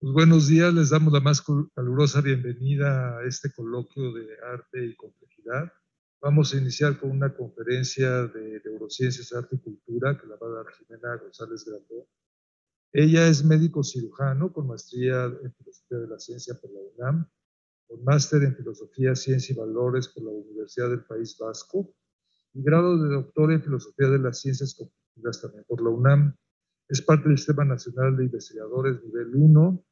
Pues buenos días, les damos la más calurosa bienvenida a este coloquio de arte y complejidad. Vamos a iniciar con una conferencia de neurociencias, arte y cultura que la va a dar Jimena González Grandón. Ella es médico cirujano con maestría en filosofía de la ciencia por la UNAM, con máster en filosofía, ciencia y valores por la Universidad del País Vasco y grado de doctor en filosofía de las ciencias cognitivas también por la UNAM. Es parte del Sistema Nacional de Investigadores Nivel 1.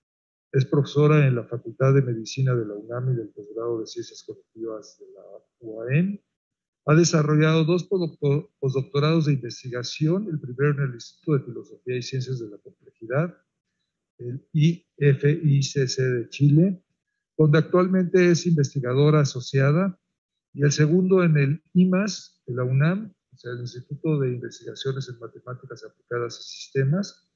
Es profesora en la Facultad de Medicina de la UNAM y del posgrado de Ciencias Cognitivas de la UAM. Ha desarrollado 2 postdoctorados de investigación, el primero en el Instituto de Filosofía y Ciencias de la Complejidad, el IFICC de Chile, donde actualmente es investigadora asociada, y el segundo en el IMAS de la UNAM, o sea, el Instituto de Investigaciones en Matemáticas Aplicadas y Sistemas.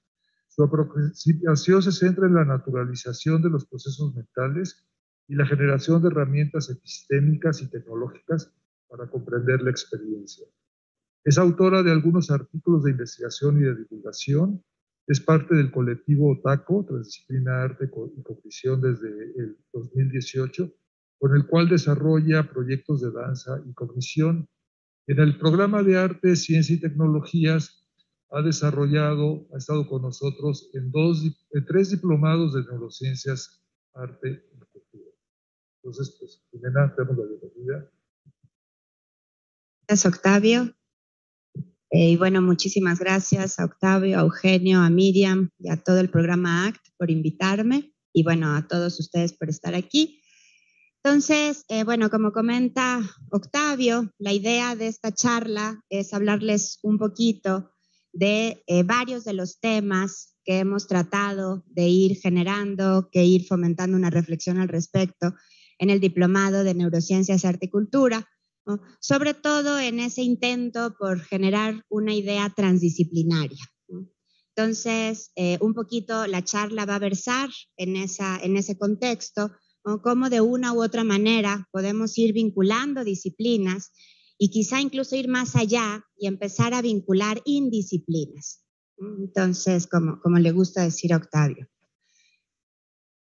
Su aproximación se centra en la naturalización de los procesos mentales y la generación de herramientas epistémicas y tecnológicas para comprender la experiencia. Es autora de algunos artículos de investigación y de divulgación. Es parte del colectivo OTACO, Transdisciplina Arte y Cognición, desde el 2018, con el cual desarrolla proyectos de danza y cognición. En el programa de arte, ciencia y tecnologías ha estado con nosotros en 3 diplomados de neurociencias, arte y cultura. Entonces, pues, Jimena, te damos la bienvenida. Gracias, Octavio. Y bueno, muchísimas gracias a Octavio, a Eugenio, a Miriam y a todo el programa ACT por invitarme y bueno, a todos ustedes por estar aquí. Entonces, bueno, como comenta Octavio, la idea de esta charla es hablarles un poquito de varios de los temas que hemos tratado de ir generando, que ir fomentando una reflexión al respecto en el Diplomado de Neurociencias, Arte y Cultura, ¿no? Sobre todo en ese intento por generar una idea transdisciplinaria, ¿no? Entonces, un poquito la charla va a versar en ese contexto, ¿no? Cómo de una u otra manera podemos ir vinculando disciplinas y quizá incluso ir más allá y empezar a vincular indisciplinas. Entonces, como le gusta decir a Octavio.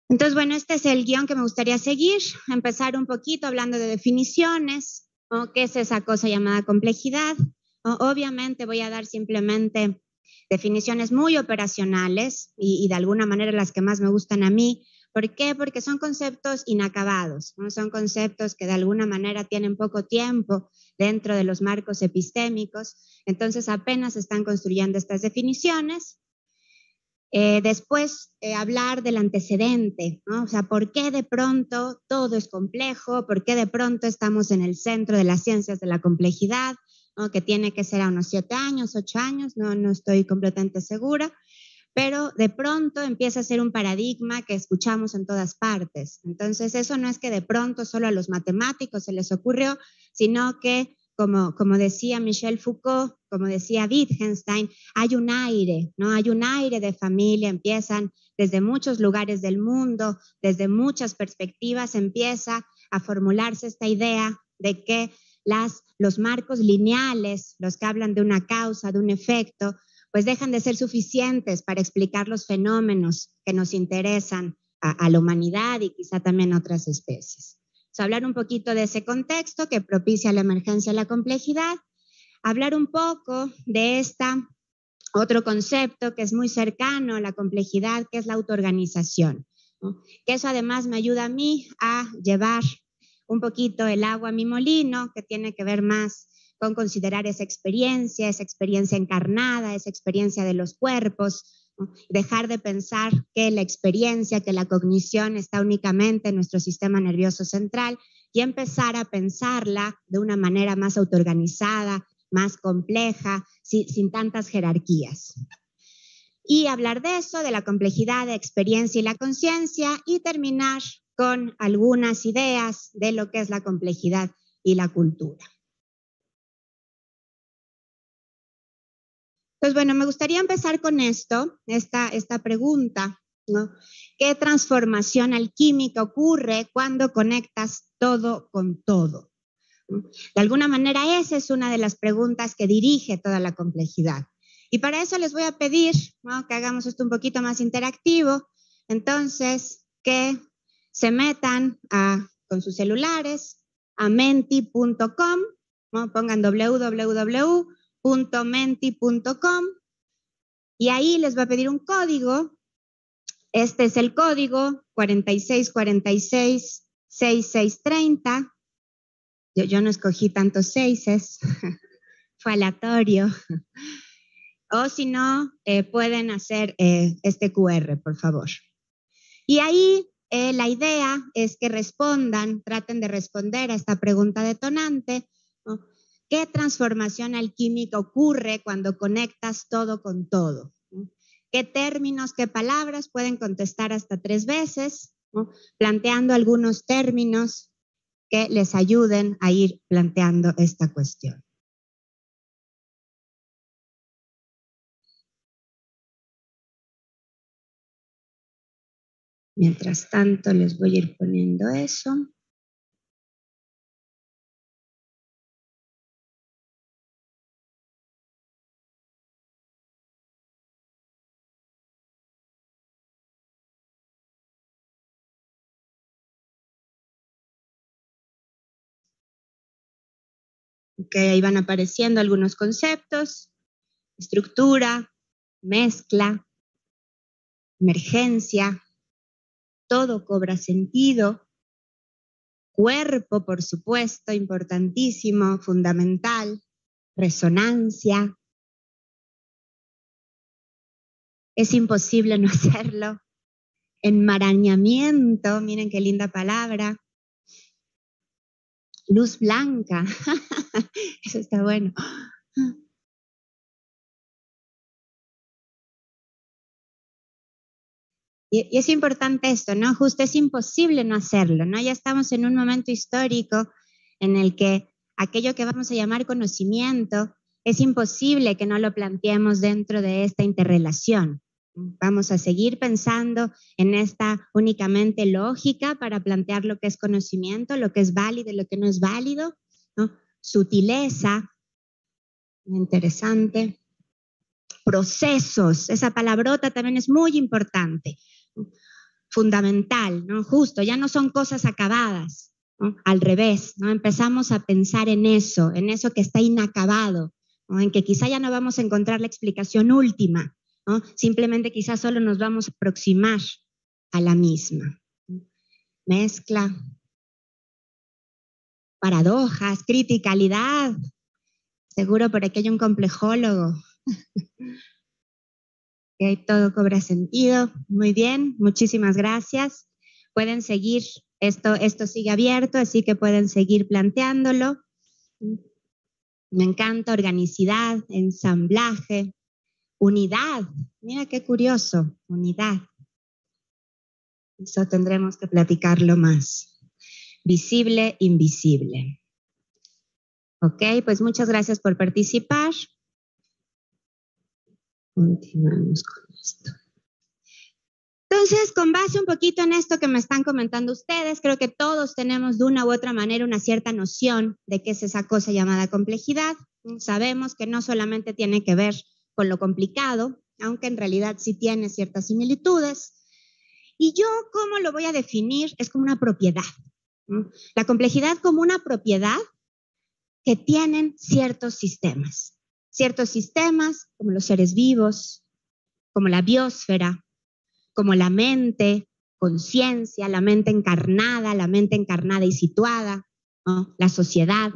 Entonces, bueno, este es el guión que me gustaría seguir, empezar un poquito hablando de definiciones, ¿no? ¿Qué es esa cosa llamada complejidad? Obviamente voy a dar simplemente definiciones muy operacionales y de alguna manera las que más me gustan a mí. ¿Por qué? Porque son conceptos inacabados, ¿no? Son conceptos que de alguna manera tienen poco tiempo dentro de los marcos epistémicos, entonces apenas se están construyendo estas definiciones. Después, hablar del antecedente, ¿no? O sea, ¿por qué de pronto todo es complejo? ¿Por qué de pronto estamos en el centro de las ciencias de la complejidad? ¿No? Que tiene que ser a unos 7 años, 8 años, no estoy completamente segura, pero de pronto empieza a ser un paradigma que escuchamos en todas partes. Entonces, eso no es que de pronto solo a los matemáticos se les ocurrió, sino que, como decía Michel Foucault, como decía Wittgenstein, hay un aire, ¿no? Hay un aire de familia, empiezan desde muchos lugares del mundo, desde muchas perspectivas, empieza a formularse esta idea de que los marcos lineales, los que hablan de una causa, de un efecto, pues dejan de ser suficientes para explicar los fenómenos que nos interesan a la humanidad y quizá también a otras especies. O sea, hablar un poquito de ese contexto que propicia la emergencia de la complejidad, hablar un poco de otro concepto que es muy cercano a la complejidad, que es la autoorganización, ¿no? Que eso además me ayuda a mí a llevar un poquito el agua a mi molino, que tiene que ver más con considerar esa experiencia encarnada, esa experiencia de los cuerpos, ¿no? Dejar de pensar que la experiencia, que la cognición está únicamente en nuestro sistema nervioso central y empezar a pensarla de una manera más autoorganizada, más compleja, sin tantas jerarquías. Y hablar de eso, de la complejidad de experiencia y la conciencia, y terminar con algunas ideas de lo que es la complejidad y la cultura. Pues bueno, me gustaría empezar con esta pregunta, ¿no? ¿Qué transformación alquímica ocurre cuando conectas todo con todo? De alguna manera, esa es una de las preguntas que dirige toda la complejidad. Y para eso les voy a pedir, ¿no?, que hagamos esto un poquito más interactivo. Entonces, que se metan con sus celulares a menti.com, ¿no? Pongan www.menti.com y ahí les va a pedir un código. Este es el código 46466630. Yo no escogí tantos seises, fue aleatorio. O si no, pueden hacer este QR, por favor. Y ahí la idea es que traten de responder a esta pregunta detonante, ¿no? ¿Qué transformación alquímica ocurre cuando conectas todo con todo? ¿No? ¿Qué términos, qué palabras? Pueden contestar hasta 3 veces, ¿no? Planteando algunos términos que les ayuden a ir planteando esta cuestión. Mientras tanto, les voy a ir poniendo eso. Ok, ahí van apareciendo algunos conceptos: estructura, mezcla, emergencia, todo cobra sentido, cuerpo, por supuesto, importantísimo, fundamental, resonancia. Es imposible no hacerlo. Enmarañamiento, miren qué linda palabra. Luz blanca, eso está bueno. Y es importante esto, ¿no? Justo es imposible no hacerlo, ¿no? Ya estamos en un momento histórico en el que aquello que vamos a llamar conocimiento, es imposible que no lo planteemos dentro de esta interrelación. Vamos a seguir pensando en esta únicamente lógica para plantear lo que es conocimiento, lo que es válido y lo que no es válido, ¿no? Sutileza, interesante. Procesos, esa palabrota también es muy importante, fundamental, ¿no? Justo, ya no son cosas acabadas, ¿no? Al revés, ¿no? Empezamos a pensar en eso que está inacabado, ¿no? En que quizá ya no vamos a encontrar la explicación última, ¿no? Simplemente quizás solo nos vamos a aproximar a la misma. Mezcla, paradojas, criticalidad. Seguro por aquí hay un complejólogo. Okay, todo cobra sentido. Muy bien, muchísimas gracias. Pueden seguir, esto sigue abierto, así que pueden seguir planteándolo. Me encanta organicidad, ensamblaje, unidad. Mira qué curioso, unidad. Eso tendremos que platicarlo más. Visible, invisible. Ok, pues muchas gracias por participar. Continuamos con esto. Entonces, con base un poquito en esto que me están comentando ustedes, creo que todos tenemos de una u otra manera una cierta noción de qué es esa cosa llamada complejidad. Sabemos que no solamente tiene que ver con lo complicado, aunque en realidad sí tiene ciertas similitudes. Y yo, ¿cómo lo voy a definir? Es como una propiedad. La complejidad como una propiedad que tienen ciertos sistemas como los seres vivos, como la biosfera, como la mente, conciencia, la mente encarnada y situada, ¿no? La sociedad,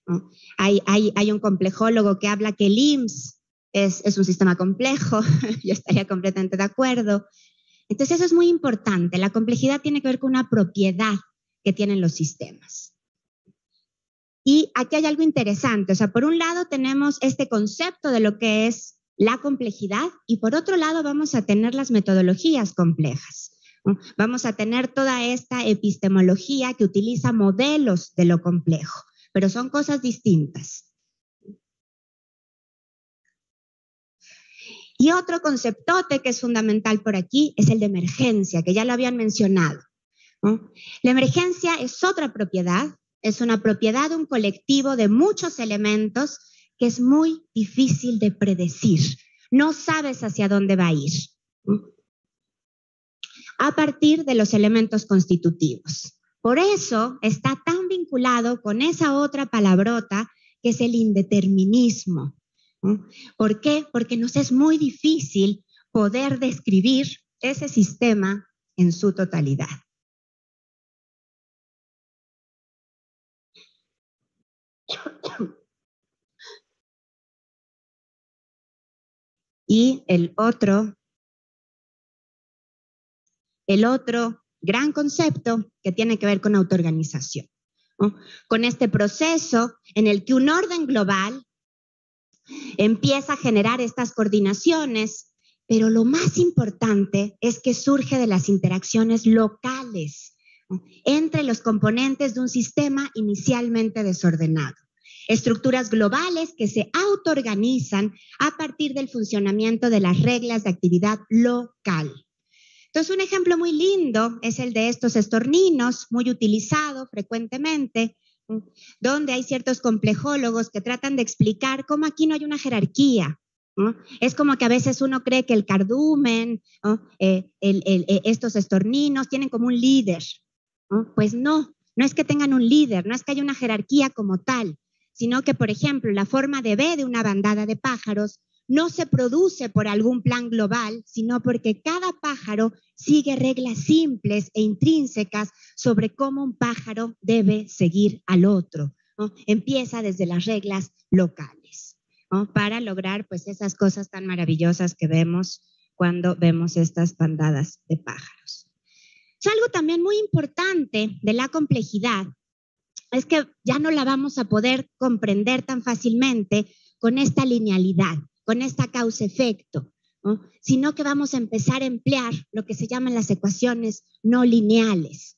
¿no? Hay un complejólogo que habla que el IMSS es un sistema complejo, yo estaría completamente de acuerdo. Entonces eso es muy importante, la complejidad tiene que ver con una propiedad que tienen los sistemas. Y aquí hay algo interesante, o sea, por un lado tenemos este concepto de lo que es la complejidad y por otro lado vamos a tener las metodologías complejas, ¿no? Vamos a tener toda esta epistemología que utiliza modelos de lo complejo, pero son cosas distintas. Y otro conceptote que es fundamental por aquí es el de emergencia, que ya lo habían mencionado, ¿no? La emergencia es otra propiedad, es una propiedad de un colectivo de muchos elementos que es muy difícil de predecir. No sabes hacia dónde va a ir. a partir de los elementos constitutivos. Por eso está tan vinculado con esa otra palabrota que es el indeterminismo, ¿no? ¿Por qué? Porque nos es muy difícil poder describir ese sistema en su totalidad. Y el otro gran concepto que tiene que ver con autoorganización, ¿no? Con este proceso en el que un orden global empieza a generar estas coordinaciones, pero lo más importante es que surge de las interacciones locales, ¿no? Entre los componentes de un sistema inicialmente desordenado. Estructuras globales que se autoorganizan a partir del funcionamiento de las reglas de actividad local. Entonces, un ejemplo muy lindo es el de estos estorninos, muy utilizado frecuentemente, donde hay ciertos complejólogos que tratan de explicar cómo aquí no hay una jerarquía, ¿no? Es como que a veces uno cree que el cardumen, ¿no? Estos estorninos tienen como un líder, ¿no? Pues no es que tengan un líder, no es que haya una jerarquía como tal, sino que, por ejemplo, la forma de B de una bandada de pájaros no se produce por algún plan global, sino porque cada pájaro sigue reglas simples e intrínsecas sobre cómo un pájaro debe seguir al otro, ¿no? Empieza desde las reglas locales, ¿no? Para lograr pues esas cosas tan maravillosas que vemos cuando vemos estas bandadas de pájaros. Es algo también muy importante de la complejidad, es que ya no la vamos a poder comprender tan fácilmente con esta linealidad, con esta causa-efecto, ¿no? Sino que vamos a empezar a emplear lo que se llaman las ecuaciones no lineales.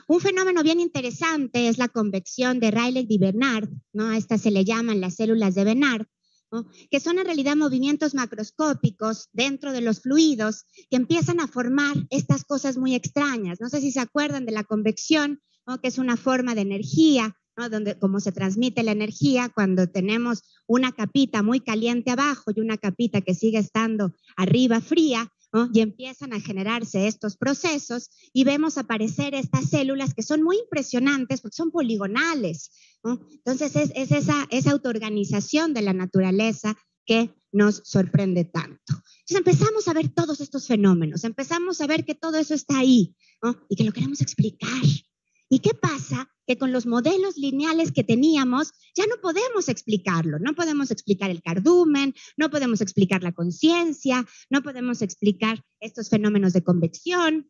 Un fenómeno bien interesante es la convección de Rayleigh y Bénard, ¿no? A estas se le llaman las células de Bénard, ¿no? Que son en realidad movimientos macroscópicos dentro de los fluidos que empiezan a formar estas cosas muy extrañas. No sé si se acuerdan de la convección, ¿no? Que es una forma de energía, ¿no? Donde cómo se transmite la energía cuando tenemos una capita muy caliente abajo y una capita que sigue estando arriba fría, ¿no? Y empiezan a generarse estos procesos y vemos aparecer estas células que son muy impresionantes porque son poligonales, ¿no? Entonces es esa autoorganización de la naturaleza que nos sorprende tanto. Entonces empezamos a ver todos estos fenómenos, empezamos a ver que todo eso está ahí, ¿no? Y que lo queremos explicar. ¿Y qué pasa? Que con los modelos lineales que teníamos ya no podemos explicarlo. No podemos explicar el cardumen, no podemos explicar la conciencia, no podemos explicar estos fenómenos de convección.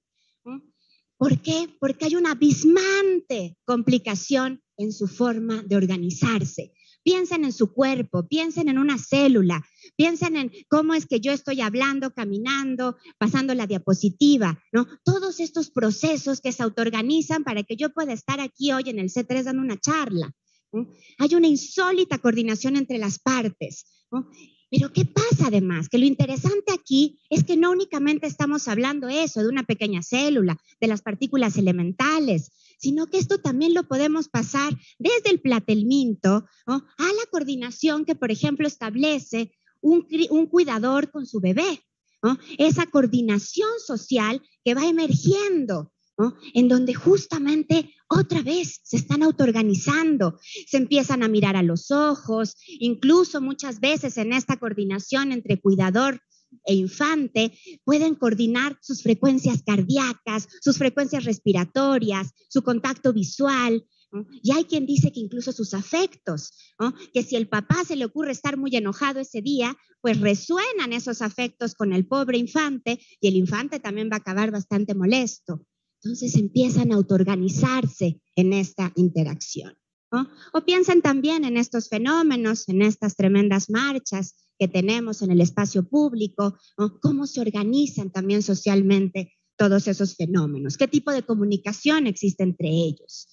¿Por qué? Porque hay una abismante complicación en su forma de organizarse. Piensen en su cuerpo, piensen en una célula, piensen en cómo es que yo estoy hablando, caminando, pasando la diapositiva, ¿no? Todos estos procesos que se autoorganizan para que yo pueda estar aquí hoy en el C3 dando una charla, ¿no? Hay una insólita coordinación entre las partes, ¿no? Pero ¿qué pasa además? Que lo interesante aquí es que no únicamente estamos hablando eso, de una pequeña célula, de las partículas elementales, sino que esto también lo podemos pasar desde el platelminto, ¿no? A la coordinación que, por ejemplo, establece un cuidador con su bebé, ¿no? Esa coordinación social que va emergiendo, ¿no? En donde justamente otra vez se están autoorganizando, se empiezan a mirar a los ojos, incluso muchas veces en esta coordinación entre cuidador e infante pueden coordinar sus frecuencias cardíacas, sus frecuencias respiratorias, su contacto visual, ¿no? Y hay quien dice que incluso sus afectos, ¿no? Que si el papá se le ocurre estar muy enojado ese día, pues resuenan esos afectos con el pobre infante y el infante también va a acabar bastante molesto. Entonces empiezan a autoorganizarse en esta interacción, ¿no? O piensen también en estos fenómenos, en estas tremendas marchas que tenemos en el espacio público, ¿no? Cómo se organizan también socialmente todos esos fenómenos, qué tipo de comunicación existe entre ellos.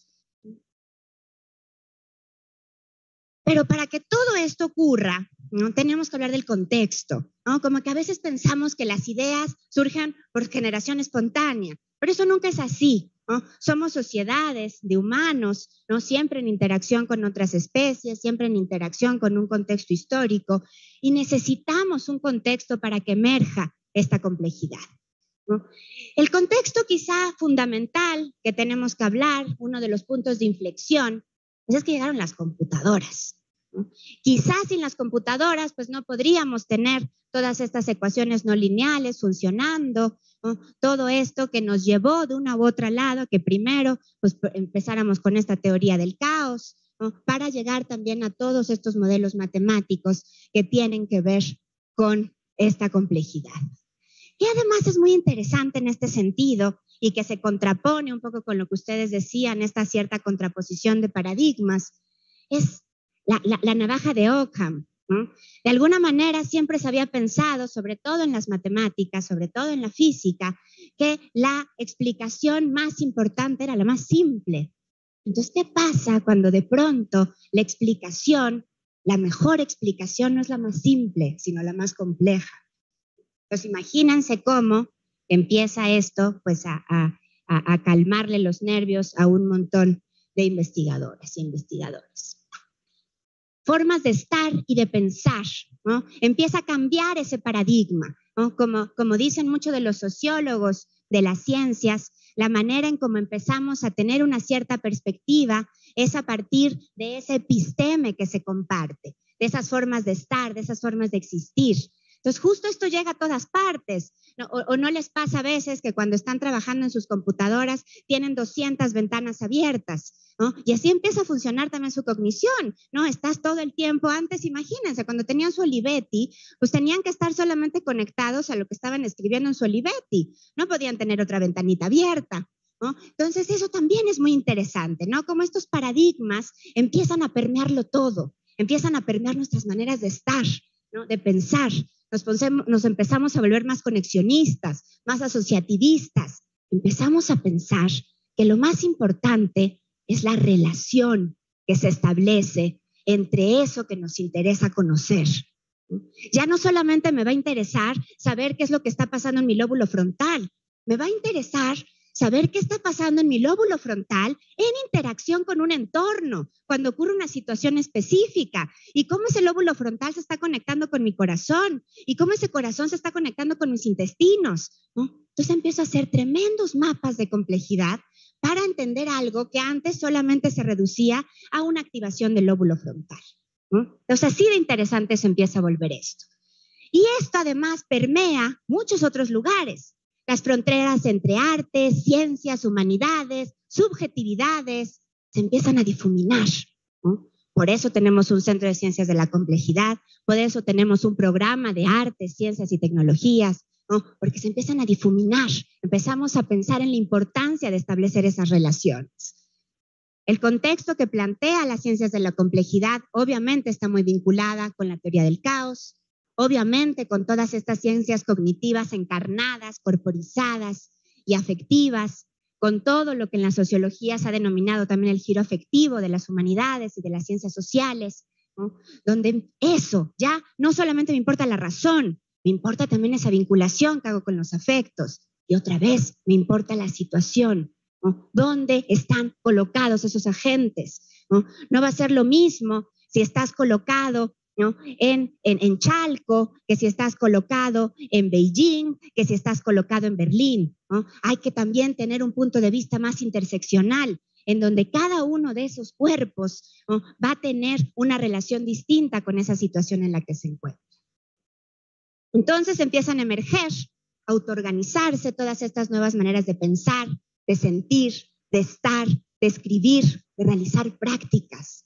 Pero para que todo esto ocurra, ¿no? Tenemos que hablar del contexto, ¿no? Como que a veces pensamos que las ideas surgen por generación espontánea, pero eso nunca es así, ¿no? Somos sociedades de humanos, ¿no? Siempre en interacción con otras especies, siempre en interacción con un contexto histórico, y necesitamos un contexto para que emerja esta complejidad. ¿no? El contexto quizá fundamental que tenemos que hablar, uno de los puntos de inflexión, pues es que llegaron las computadoras, ¿no? Quizás sin las computadoras pues no podríamos tener todas estas ecuaciones no lineales funcionando, ¿no? Todo esto que nos llevó de una u otra lado, que primero pues empezáramos con esta teoría del caos, ¿no? Para llegar también a todos estos modelos matemáticos que tienen que ver con esta complejidad. Y además es muy interesante en este sentido y que se contrapone un poco con lo que ustedes decían, esta cierta contraposición de paradigmas, es la navaja de Occam, ¿no? De alguna manera siempre se había pensado, sobre todo en las matemáticas, sobre todo en la física, que la explicación más importante era la más simple. Entonces, ¿qué pasa cuando de pronto la explicación, la mejor explicación no es la más simple, sino la más compleja? Entonces, imagínense cómo empieza esto pues a calmarle los nervios a un montón de investigadoras y investigadores. Formas de estar y de pensar, ¿no? Empieza a cambiar ese paradigma, ¿no? Como dicen muchos de los sociólogos de las ciencias, la manera en cómo empezamos a tener una cierta perspectiva es a partir de ese episteme que se comparte, de esas formas de estar, de esas formas de existir. Entonces, justo esto llega a todas partes, ¿no? O no les pasa a veces que cuando están trabajando en sus computadoras tienen 200 ventanas abiertas, ¿no? Y así empieza a funcionar también su cognición, ¿no? Estás todo el tiempo, antes imagínense, cuando tenían su Olivetti, pues tenían que estar solamente conectados a lo que estaban escribiendo en su Olivetti, no podían tener otra ventanita abierta, ¿no? Entonces eso también es muy interesante, ¿no? Como estos paradigmas empiezan a permearlo todo, empiezan a permear nuestras maneras de estar, ¿no? De pensar. Nos empezamos a volver más conexionistas, más asociativistas. Empezamos a pensar que lo más importante es la relación que se establece entre eso que nos interesa conocer. Ya no solamente me va a interesar saber qué es lo que está pasando en mi lóbulo frontal, me va a interesar saber qué está pasando en mi lóbulo frontal en interacción con un entorno, cuando ocurre una situación específica, y cómo ese lóbulo frontal se está conectando con mi corazón, y cómo ese corazón se está conectando con mis intestinos, ¿no? Entonces empiezo a hacer tremendos mapas de complejidad para entender algo que antes solamente se reducía a una activación del lóbulo frontal, ¿no? Entonces así de interesante se empieza a volver esto. Y esto además permea muchos otros lugares. Las fronteras entre artes, ciencias, humanidades, subjetividades, se empiezan a difuminar, ¿no? Por eso tenemos un centro de ciencias de la complejidad, por eso tenemos un programa de artes, ciencias y tecnologías, ¿no? Porque se empiezan a difuminar, empezamos a pensar en la importancia de establecer esas relaciones. El contexto que plantea las ciencias de la complejidad obviamente está muy vinculada con la teoría del caos, obviamente con todas estas ciencias cognitivas encarnadas, corporizadas y afectivas, con todo lo que en la sociología se ha denominado también el giro afectivo de las humanidades y de las ciencias sociales, ¿no? Donde eso ya no solamente me importa la razón, me importa también esa vinculación que hago con los afectos, y otra vez me importa la situación, ¿no? ¿Dónde están colocados esos agentes? ¿No? No va a ser lo mismo si estás colocado, ¿no? en Chalco, que si estás colocado en Beijing, que si estás colocado en Berlín, ¿no? Hay que también tener un punto de vista más interseccional, en donde cada uno de esos cuerpos, ¿no? Va a tener una relación distinta con esa situación en la que se encuentra. Entonces empiezan a emerger, a autoorganizarse todas estas nuevas maneras de pensar, de sentir, de estar, de escribir, de realizar prácticas.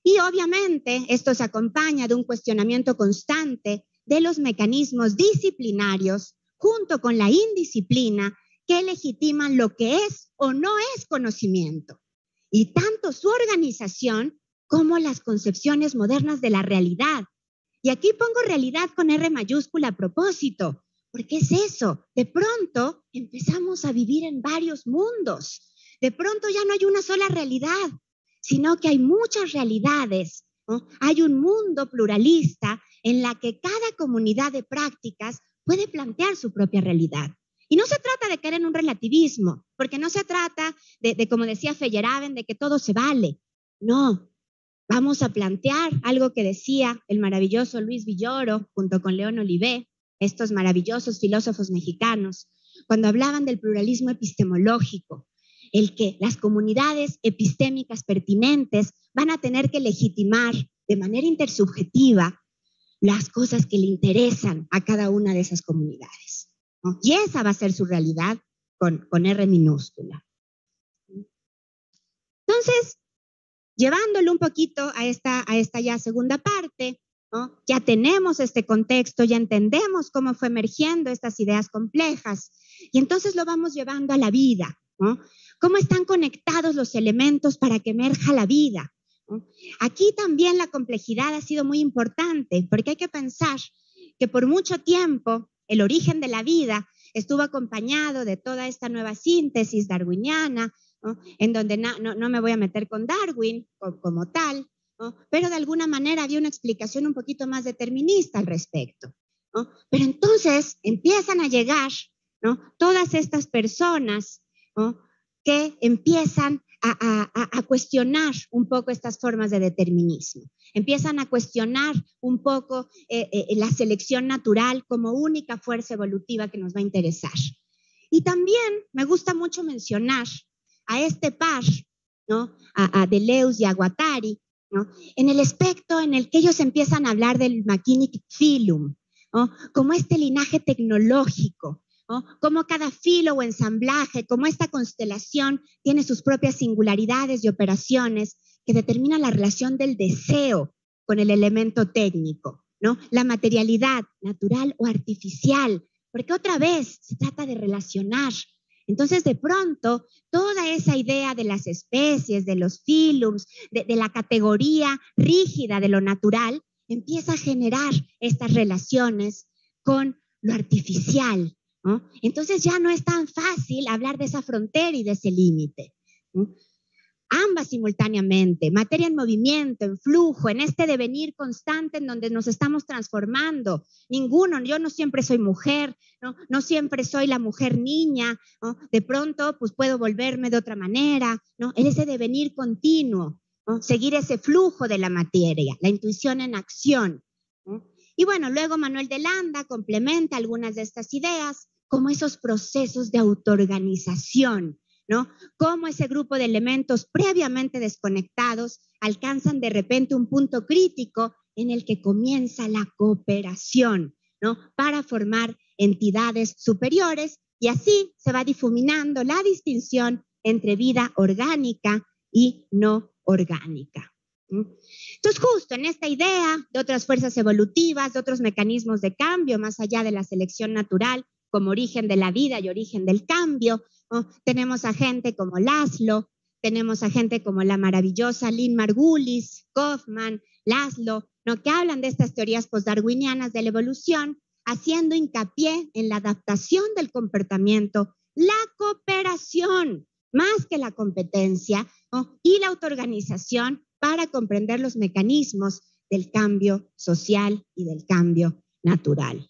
Y obviamente esto se acompaña de un cuestionamiento constante de los mecanismos disciplinarios junto con la indisciplina que legitiman lo que es o no es conocimiento. Y tanto su organización como las concepciones modernas de la realidad. Y aquí pongo realidad con R mayúscula a propósito, porque es eso. De pronto empezamos a vivir en varios mundos. De pronto ya no hay una sola realidad, sino que hay muchas realidades, ¿no? Hay un mundo pluralista en la que cada comunidad de prácticas puede plantear su propia realidad. Y no se trata de caer en un relativismo, porque no se trata de como decía Feyerabend, de que todo se vale. No, vamos a plantear algo que decía el maravilloso Luis Villoro junto con León Olivé estos maravillosos filósofos mexicanos, cuando hablaban del pluralismo epistemológico, el que las comunidades epistémicas pertinentes van a tener que legitimar de manera intersubjetiva las cosas que le interesan a cada una de esas comunidades, ¿no? Y esa va a ser su realidad con R minúscula. Entonces, llevándolo un poquito a esta ya segunda parte, ¿no? Ya tenemos este contexto, ya entendemos cómo fue emergiendo estas ideas complejas y entonces lo vamos llevando a la vida, ¿no? ¿Cómo están conectados los elementos para que emerja la vida? ¿No? Aquí también la complejidad ha sido muy importante porque hay que pensar que por mucho tiempo el origen de la vida estuvo acompañado de toda esta nueva síntesis darwiniana, ¿no? En donde no me voy a meter con Darwin como tal, ¿no? Pero de alguna manera había una explicación un poquito más determinista al respecto, ¿no? Pero entonces empiezan a llegar, ¿no? Todas estas personas, ¿no? Que empiezan a cuestionar un poco estas formas de determinismo. Empiezan a cuestionar un poco la selección natural como única fuerza evolutiva que nos va a interesar. Y también me gusta mucho mencionar a este par, ¿no? A Deleuze y a Guattari, ¿no? En el aspecto en el que ellos empiezan a hablar del Machinic Phylum, ¿no? Como este linaje tecnológico, ¿no? Como cada filo o ensamblaje, como esta constelación tiene sus propias singularidades y operaciones que determinan la relación del deseo con el elemento técnico, ¿no? La materialidad natural o artificial, porque otra vez se trata de relacionar. Entonces, de pronto, toda esa idea de las especies, de los phylums, de la categoría rígida de lo natural, empieza a generar estas relaciones con lo artificial, ¿no? Entonces ya no es tan fácil hablar de esa frontera y de ese límite, ¿no? Ambas simultáneamente, materia en movimiento, en flujo, en este devenir constante en donde nos estamos transformando. Yo no siempre soy mujer, no siempre soy la mujer niña, ¿no? De pronto pues puedo volverme de otra manera, ¿no? En ese devenir continuo, ¿no? Seguir ese flujo de la materia, la intuición en acción, ¿no? Y bueno, luego Manuel de Landa complementa algunas de estas ideas como esos procesos de autoorganización, ¿no? Cómo ese grupo de elementos previamente desconectados alcanzan de repente un punto crítico en el que comienza la cooperación, ¿no? Para formar entidades superiores y así se va difuminando la distinción entre vida orgánica y no orgánica. Entonces, justo en esta idea de otras fuerzas evolutivas, de otros mecanismos de cambio más allá de la selección natural como origen de la vida y origen del cambio, ¿no? Tenemos a gente como Laszlo, tenemos a gente como la maravillosa Lynn Margulis, Kaufman, Laszlo, ¿no? Que hablan de estas teorías postdarwinianas de la evolución, haciendo hincapié en la adaptación del comportamiento, la cooperación, más que la competencia, ¿no? Y la autoorganización para comprender los mecanismos del cambio social y del cambio natural.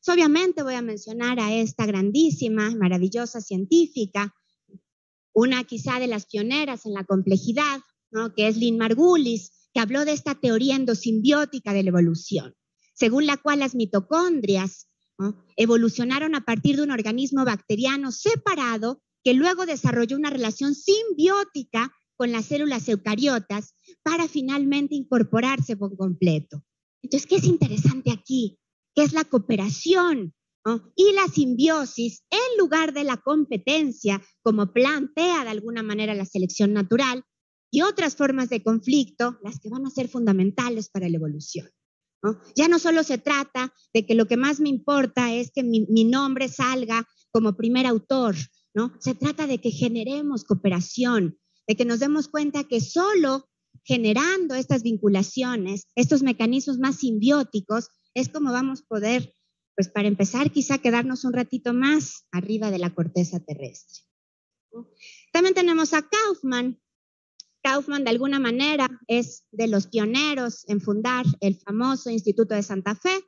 Obviamente voy a mencionar a esta grandísima, maravillosa científica, una quizá de las pioneras en la complejidad, ¿no? Que es Lynn Margulis, que habló de esta teoría endosimbiótica de la evolución, según la cual las mitocondrias, ¿no? Evolucionaron a partir de un organismo bacteriano separado que luego desarrolló una relación simbiótica con las células eucariotas para finalmente incorporarse por completo. Entonces, ¿qué es interesante aquí? Que es la cooperación, ¿no? Y la simbiosis en lugar de la competencia, como plantea de alguna manera la selección natural, y otras formas de conflicto, las que van a ser fundamentales para la evolución, ¿no? Ya no solo se trata de que lo que más me importa es que mi nombre salga como primer autor, ¿no? Se trata de que generemos cooperación, de que nos demos cuenta que solo generando estas vinculaciones, estos mecanismos más simbióticos, es como vamos a poder, pues para empezar, quizá quedarnos un ratito más arriba de la corteza terrestre. También tenemos a Kaufman. Kaufman, de alguna manera, es de los pioneros en fundar el famoso Instituto de Santa Fe,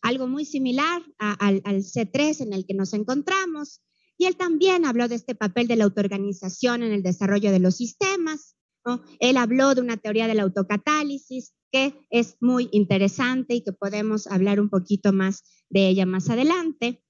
algo muy similar al C3 en el que nos encontramos. Y él también habló de este papel de la autoorganización en el desarrollo de los sistemas, ¿no? Él habló de una teoría de la autocatálisis que es muy interesante y que podemos hablar un poquito más de ella más adelante.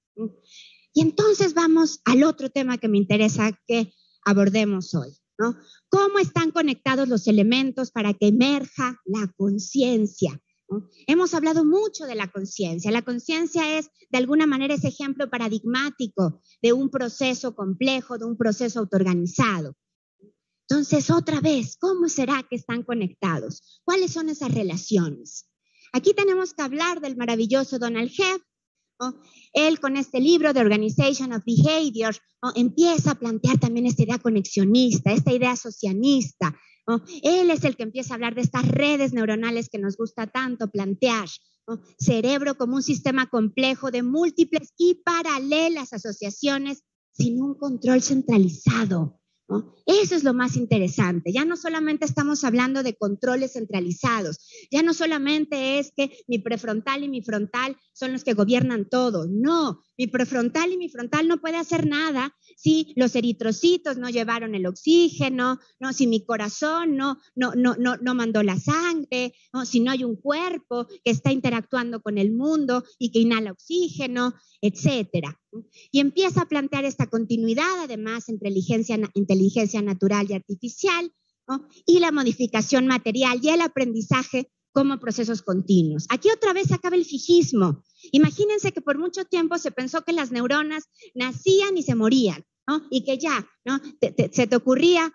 Y entonces vamos al otro tema que me interesa que abordemos hoy, ¿no? ¿Cómo están conectados los elementos para que emerja la conciencia? ¿No? Hemos hablado mucho de la conciencia. La conciencia es, de alguna manera, ese ejemplo paradigmático de un proceso complejo, de un proceso autoorganizado. Entonces, otra vez, ¿cómo será que están conectados? ¿Cuáles son esas relaciones? Aquí tenemos que hablar del maravilloso Donald Hebb, ¿no? Él con este libro de Organization of Behavior, ¿no? Empieza a plantear también esta idea conexionista, esta idea asocianista, ¿no? Él es el que empieza a hablar de estas redes neuronales que nos gusta tanto plantear, ¿no? Cerebro como un sistema complejo de múltiples y paralelas asociaciones sin un control centralizado, ¿no? Eso es lo más interesante. Ya no solamente estamos hablando de controles centralizados, ya no solamente es que mi prefrontal y mi frontal son los que gobiernan todo. No, mi prefrontal y mi frontal no puede hacer nada si los eritrocitos no llevaron el oxígeno, no, si mi corazón no mandó la sangre, no, si no hay un cuerpo que está interactuando con el mundo y que inhala oxígeno, etcétera. Y empieza a plantear esta continuidad, además, entre inteligencia natural y artificial, ¿no? Y la modificación material y el aprendizaje como procesos continuos. Aquí otra vez acaba el fijismo. Imagínense que por mucho tiempo se pensó que las neuronas nacían y se morían, ¿no? Y que ya, ¿no? Se te ocurría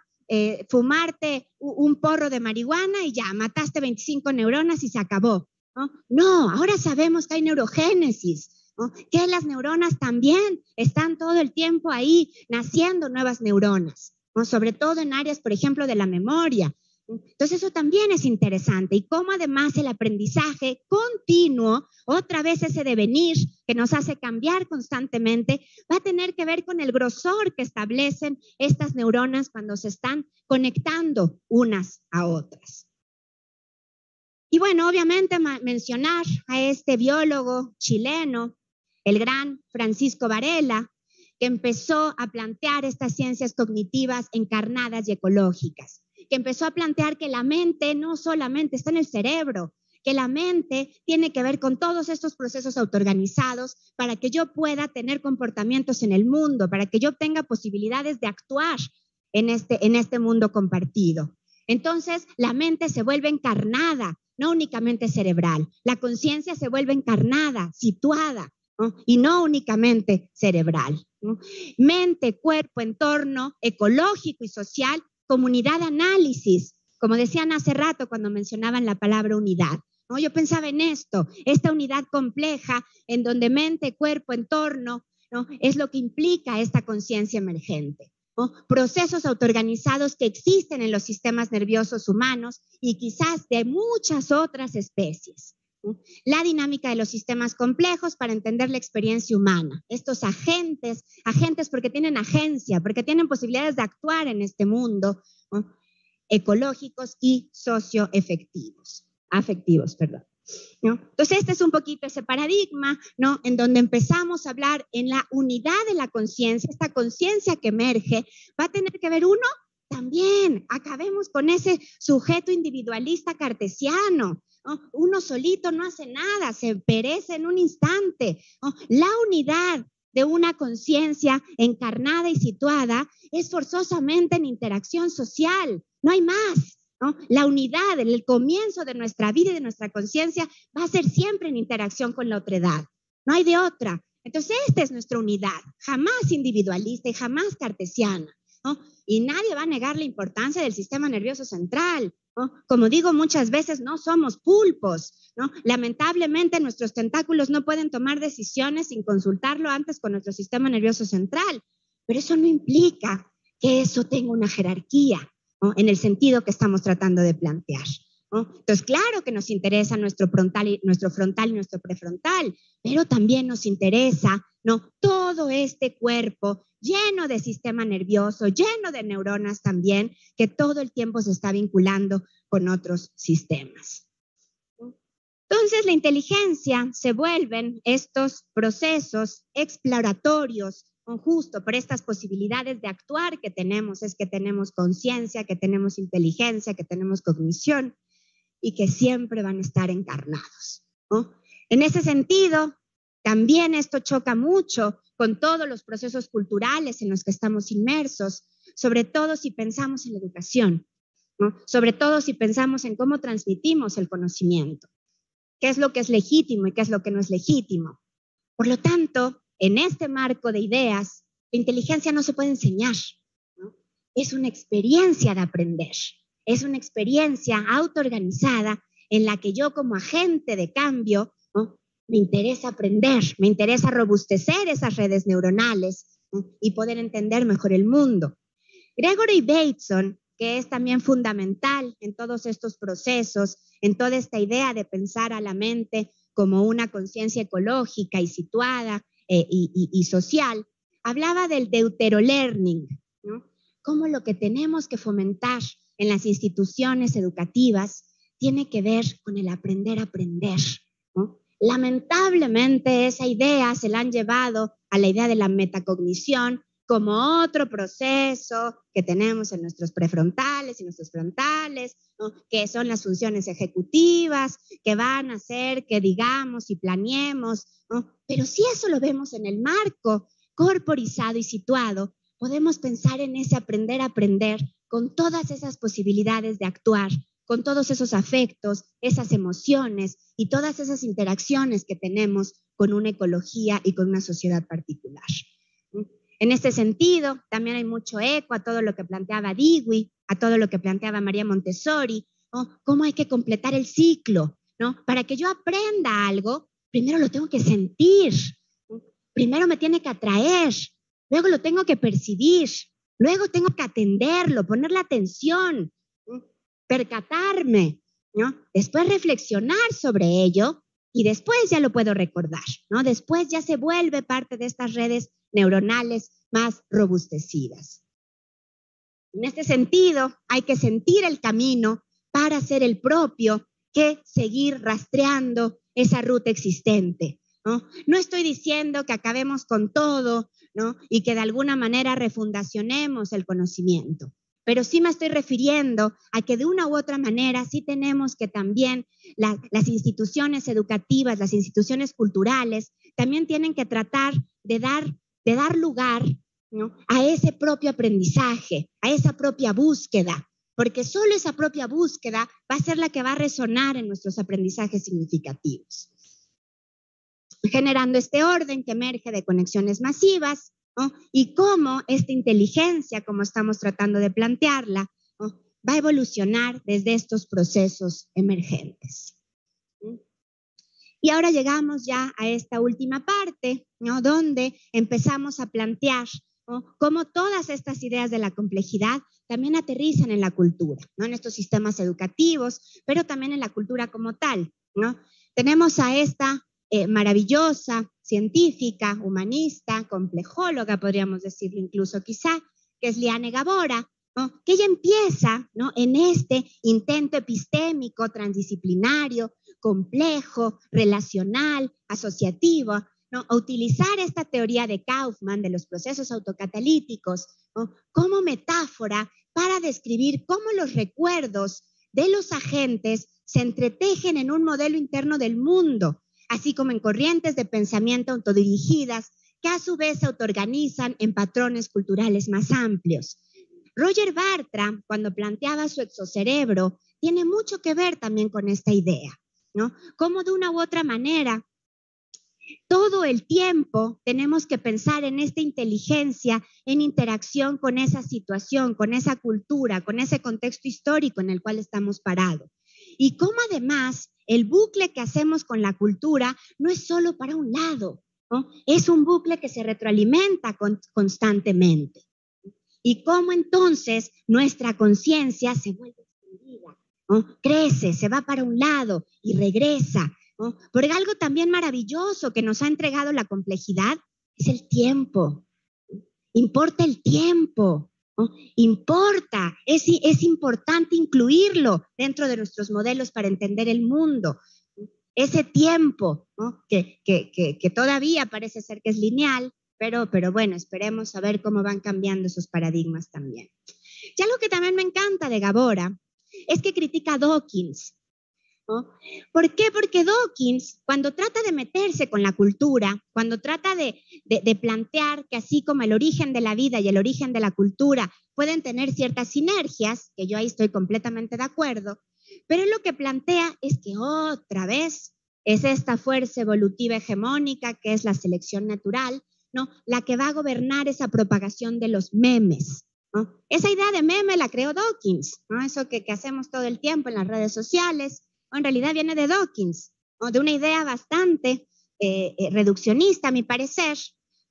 fumarte un porro de marihuana y ya, mataste 25 neuronas y se acabó, ¿no? No, ahora sabemos que hay neurogénesis, ¿no? Que las neuronas también están todo el tiempo ahí naciendo nuevas neuronas, ¿no? Sobre todo en áreas, por ejemplo, de la memoria. Entonces eso también es interesante y cómo además el aprendizaje continuo, otra vez ese devenir que nos hace cambiar constantemente, va a tener que ver con el grosor que establecen estas neuronas cuando se están conectando unas a otras. Y bueno, obviamente mencionar a este biólogo chileno, el gran Francisco Varela, que empezó a plantear estas ciencias cognitivas encarnadas y ecológicas, que empezó a plantear que la mente no solamente está en el cerebro, que la mente tiene que ver con todos estos procesos autoorganizados para que yo pueda tener comportamientos en el mundo, para que yo tenga posibilidades de actuar en este mundo compartido. Entonces, la mente se vuelve encarnada, no únicamente cerebral. La conciencia se vuelve encarnada, situada, ¿no? Y no únicamente cerebral, ¿no? Mente, cuerpo, entorno, ecológico y social, comunidad de análisis, como decían hace rato cuando mencionaban la palabra unidad, ¿no? Yo pensaba en esto, esta unidad compleja en donde mente, cuerpo, entorno, ¿no? Es lo que implica esta conciencia emergente, ¿no? Procesos autoorganizados que existen en los sistemas nerviosos humanos y quizás de muchas otras especies. La dinámica de los sistemas complejos para entender la experiencia humana. Estos agentes porque tienen agencia, porque tienen posibilidades de actuar en este mundo, ¿no? Ecológicos y socioafectivos, ¿no? Entonces, este es un poquito ese paradigma, ¿no? En donde empezamos a hablar en la unidad de la conciencia, esta conciencia que emerge, va a tener que ver uno también, acabemos con ese sujeto individualista cartesiano, ¿no? Uno solito no hace nada, se perece en un instante, ¿no? La unidad de una conciencia encarnada y situada es forzosamente en interacción social, no hay más, ¿no? La unidad, el comienzo de nuestra vida y de nuestra conciencia va a ser siempre en interacción con la otredad, no hay de otra. Entonces esta es nuestra unidad, jamás individualista y jamás cartesiana, ¿no? Y nadie va a negar la importancia del sistema nervioso central, ¿no? Como digo muchas veces, no somos pulpos, ¿no? Lamentablemente nuestros tentáculos no pueden tomar decisiones sin consultarlo antes con nuestro sistema nervioso central, pero eso no implica que eso tenga una jerarquía, ¿no? En el sentido que estamos tratando de plantear, ¿no? Entonces, claro que nos interesa nuestro frontal y nuestro prefrontal, pero también nos interesa, ¿no? Todo este cuerpo lleno de sistema nervioso, lleno de neuronas también, que todo el tiempo se está vinculando con otros sistemas. Entonces, la inteligencia se vuelven estos procesos exploratorios, justo por estas posibilidades de actuar que tenemos, es que tenemos conciencia, que tenemos inteligencia, que tenemos cognición, y que siempre van a estar encarnados, ¿no? En ese sentido, también esto choca mucho con todos los procesos culturales en los que estamos inmersos, sobre todo si pensamos en la educación, ¿no? Sobre todo si pensamos en cómo transmitimos el conocimiento, qué es lo que es legítimo y qué es lo que no es legítimo. Por lo tanto, en este marco de ideas, la inteligencia no se puede enseñar, ¿no? Es una experiencia de aprender, es una experiencia autoorganizada en la que yo como agente de cambio, ¿no?, me interesa aprender, me interesa robustecer esas redes neuronales, ¿no?, y poder entender mejor el mundo. Gregory Bateson, que es también fundamental en todos estos procesos, en toda esta idea de pensar a la mente como una conciencia ecológica y situada y social, hablaba del deuterolearning, ¿no? Cómo lo que tenemos que fomentar en las instituciones educativas tiene que ver con el aprender a aprender, ¿no? Lamentablemente esa idea se la han llevado a la idea de la metacognición como otro proceso que tenemos en nuestros prefrontales y nuestros frontales, ¿no?, que son las funciones ejecutivas, que van a hacer que digamos y planeemos, ¿no? Pero si eso lo vemos en el marco corporizado y situado, podemos pensar en ese aprender a aprender con todas esas posibilidades de actuar, con todos esos afectos, esas emociones y todas esas interacciones que tenemos con una ecología y con una sociedad particular. En este sentido, también hay mucho eco a todo lo que planteaba Dewey, a todo lo que planteaba María Montessori, ¿no? Cómo hay que completar el ciclo, ¿no? Para que yo aprenda algo, primero lo tengo que sentir, ¿no? Primero me tiene que atraer, luego lo tengo que percibir, luego tengo que atenderlo, ponerle atención, ¿no?, percatarme, ¿no?, después reflexionar sobre ello y después ya lo puedo recordar, ¿no? Después ya se vuelve parte de estas redes neuronales más robustecidas. En este sentido, hay que sentir el camino para hacer el propio que seguir rastreando esa ruta existente, ¿no? No estoy diciendo que acabemos con todo, ¿no?, y que de alguna manera refundacionemos el conocimiento, pero sí me estoy refiriendo a que de una u otra manera sí tenemos que también las instituciones educativas, las instituciones culturales, también tienen que tratar de dar lugar, ¿no?, a ese propio aprendizaje, a esa propia búsqueda, porque solo esa propia búsqueda va a ser la que va a resonar en nuestros aprendizajes significativos, generando este orden que emerge de conexiones masivas, ¿no?, y cómo esta inteligencia, como estamos tratando de plantearla, ¿no?, va a evolucionar desde estos procesos emergentes. Y ahora llegamos ya a esta última parte, ¿no?, donde empezamos a plantear, ¿no?, cómo todas estas ideas de la complejidad también aterrizan en la cultura, ¿no?, en estos sistemas educativos, pero también en la cultura como tal, ¿no? Tenemos a esta maravillosa científica, humanista, complejóloga, podríamos decirlo incluso quizá, que es Liane Gabora, ¿no?, que ella empieza, ¿no?, en este intento epistémico, transdisciplinario, complejo, relacional, asociativo, ¿no?, a utilizar esta teoría de Kaufman de los procesos autocatalíticos, ¿no?, como metáfora para describir cómo los recuerdos de los agentes se entretejen en un modelo interno del mundo, así como en corrientes de pensamiento autodirigidas que a su vez se autoorganizan en patrones culturales más amplios. Roger Bartra, cuando planteaba su exocerebro, tiene mucho que ver también con esta idea, ¿no? Cómo de una u otra manera, todo el tiempo tenemos que pensar en esta inteligencia en interacción con esa situación, con esa cultura, con ese contexto histórico en el cual estamos parados. Y cómo además el bucle que hacemos con la cultura no es solo para un lado, ¿no? Es un bucle que se retroalimenta constantemente. Y cómo entonces nuestra conciencia se vuelve expandida, ¿no?, crece, se va para un lado y regresa, ¿no? Porque algo también maravilloso que nos ha entregado la complejidad es el tiempo. Importa el tiempo, ¿no? Importa, es importante incluirlo dentro de nuestros modelos para entender el mundo. Ese tiempo, ¿no?, que todavía parece ser que es lineal, pero bueno, esperemos a ver cómo van cambiando esos paradigmas también. Ya lo que también me encanta de Gabora es que critica a Dawkins, ¿no? ¿Por qué? Porque Dawkins, cuando trata de meterse con la cultura, cuando trata de plantear que así como el origen de la vida y el origen de la cultura pueden tener ciertas sinergias, que yo ahí estoy completamente de acuerdo, pero lo que plantea es que otra vez es esta fuerza evolutiva hegemónica que es la selección natural, ¿no? La que va a gobernar esa propagación de los memes, ¿no? Esa idea de meme la creó Dawkins, ¿no? Eso que hacemos todo el tiempo en las redes sociales, ¿no? En realidad viene de Dawkins, ¿no? De una idea bastante reduccionista, a mi parecer,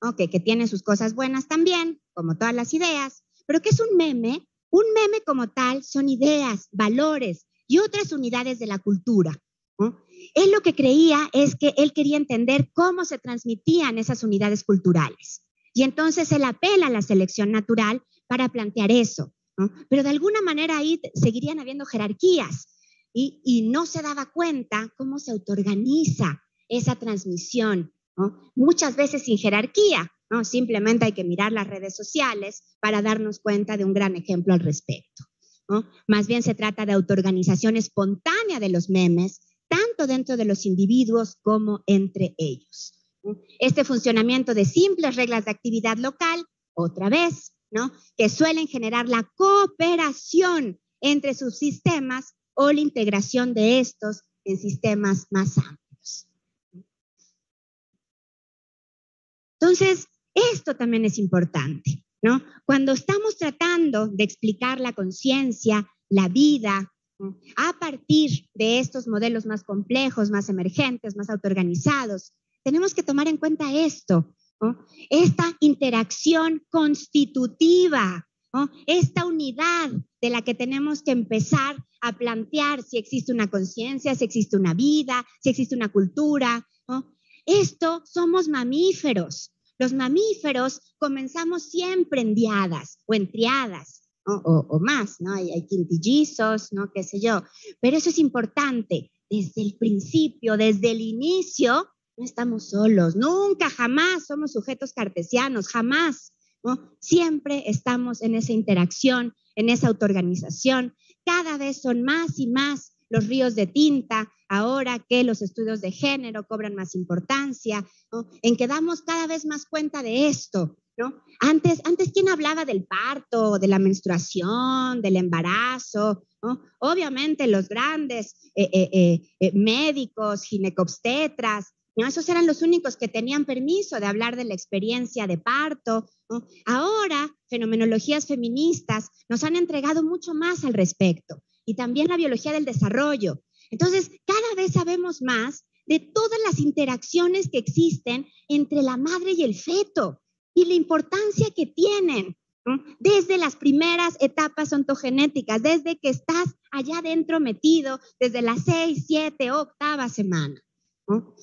¿no? Que tiene sus cosas buenas también, como todas las ideas, pero ¿qué es un meme? Un meme como tal son ideas, valores y otras unidades de la cultura, ¿no? Él lo que creía es que él quería entender cómo se transmitían esas unidades culturales. Y entonces él apela a la selección natural para plantear eso, ¿no? Pero de alguna manera ahí seguirían habiendo jerarquías y no se daba cuenta cómo se autoorganiza esa transmisión, ¿no? Muchas veces sin jerarquía, ¿no? Simplemente hay que mirar las redes sociales para darnos cuenta de un gran ejemplo al respecto, ¿no? Más bien se trata de autoorganización espontánea de los memes, tanto dentro de los individuos como entre ellos, ¿no? Este funcionamiento de simples reglas de actividad local, otra vez, ¿no? Que suelen generar la cooperación entre sus sistemas o la integración de estos en sistemas más amplios. Entonces, esto también es importante, ¿no? Cuando estamos tratando de explicar la conciencia, la vida, ¿no? A partir de estos modelos más complejos, más emergentes, más autoorganizados, tenemos que tomar en cuenta esto, ¿no? Esta interacción constitutiva, ¿no? Esta unidad de la que tenemos que empezar a plantear si existe una conciencia, si existe una vida, si existe una cultura, ¿no? Esto somos mamíferos. Los mamíferos comenzamos siempre en diadas o en triadas, ¿no? o más, ¿no? Hay quintillizos, ¿no? Qué sé yo. Pero eso es importante. Desde el principio, desde el inicio, no estamos solos. Nunca, jamás somos sujetos cartesianos, jamás, ¿no? Siempre estamos en esa interacción, en esa autoorganización. Cada vez son más y más los ríos de tinta, ahora que los estudios de género cobran más importancia, ¿no? En que damos cada vez más cuenta de esto, ¿no? Antes, ¿quién hablaba del parto, de la menstruación, del embarazo, ¿no? Obviamente los grandes médicos, ginecobstetras, ¿no? Esos eran los únicos que tenían permiso de hablar de la experiencia de parto, ¿no? Ahora, fenomenologías feministas nos han entregado mucho más al respecto, y también la biología del desarrollo. Entonces, cada vez sabemos más de todas las interacciones que existen entre la madre y el feto y la importancia que tienen, ¿no? Desde las primeras etapas ontogenéticas, desde que estás allá adentro metido, desde las 6, 7, 8ª semana, ¿no?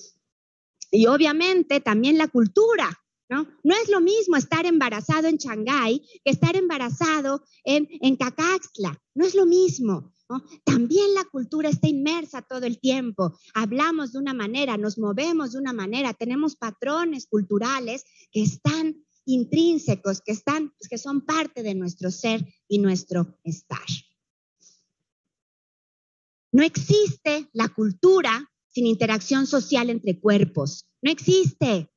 Y obviamente también la cultura, ¿no? No es lo mismo estar embarazado en Shanghái que estar embarazado en Cacaxtla, no es lo mismo, ¿no? También la cultura está inmersa todo el tiempo, hablamos de una manera, nos movemos de una manera, tenemos patrones culturales que están intrínsecos, que son parte de nuestro ser y nuestro estar. No existe la cultura sin interacción social entre cuerpos, no existe.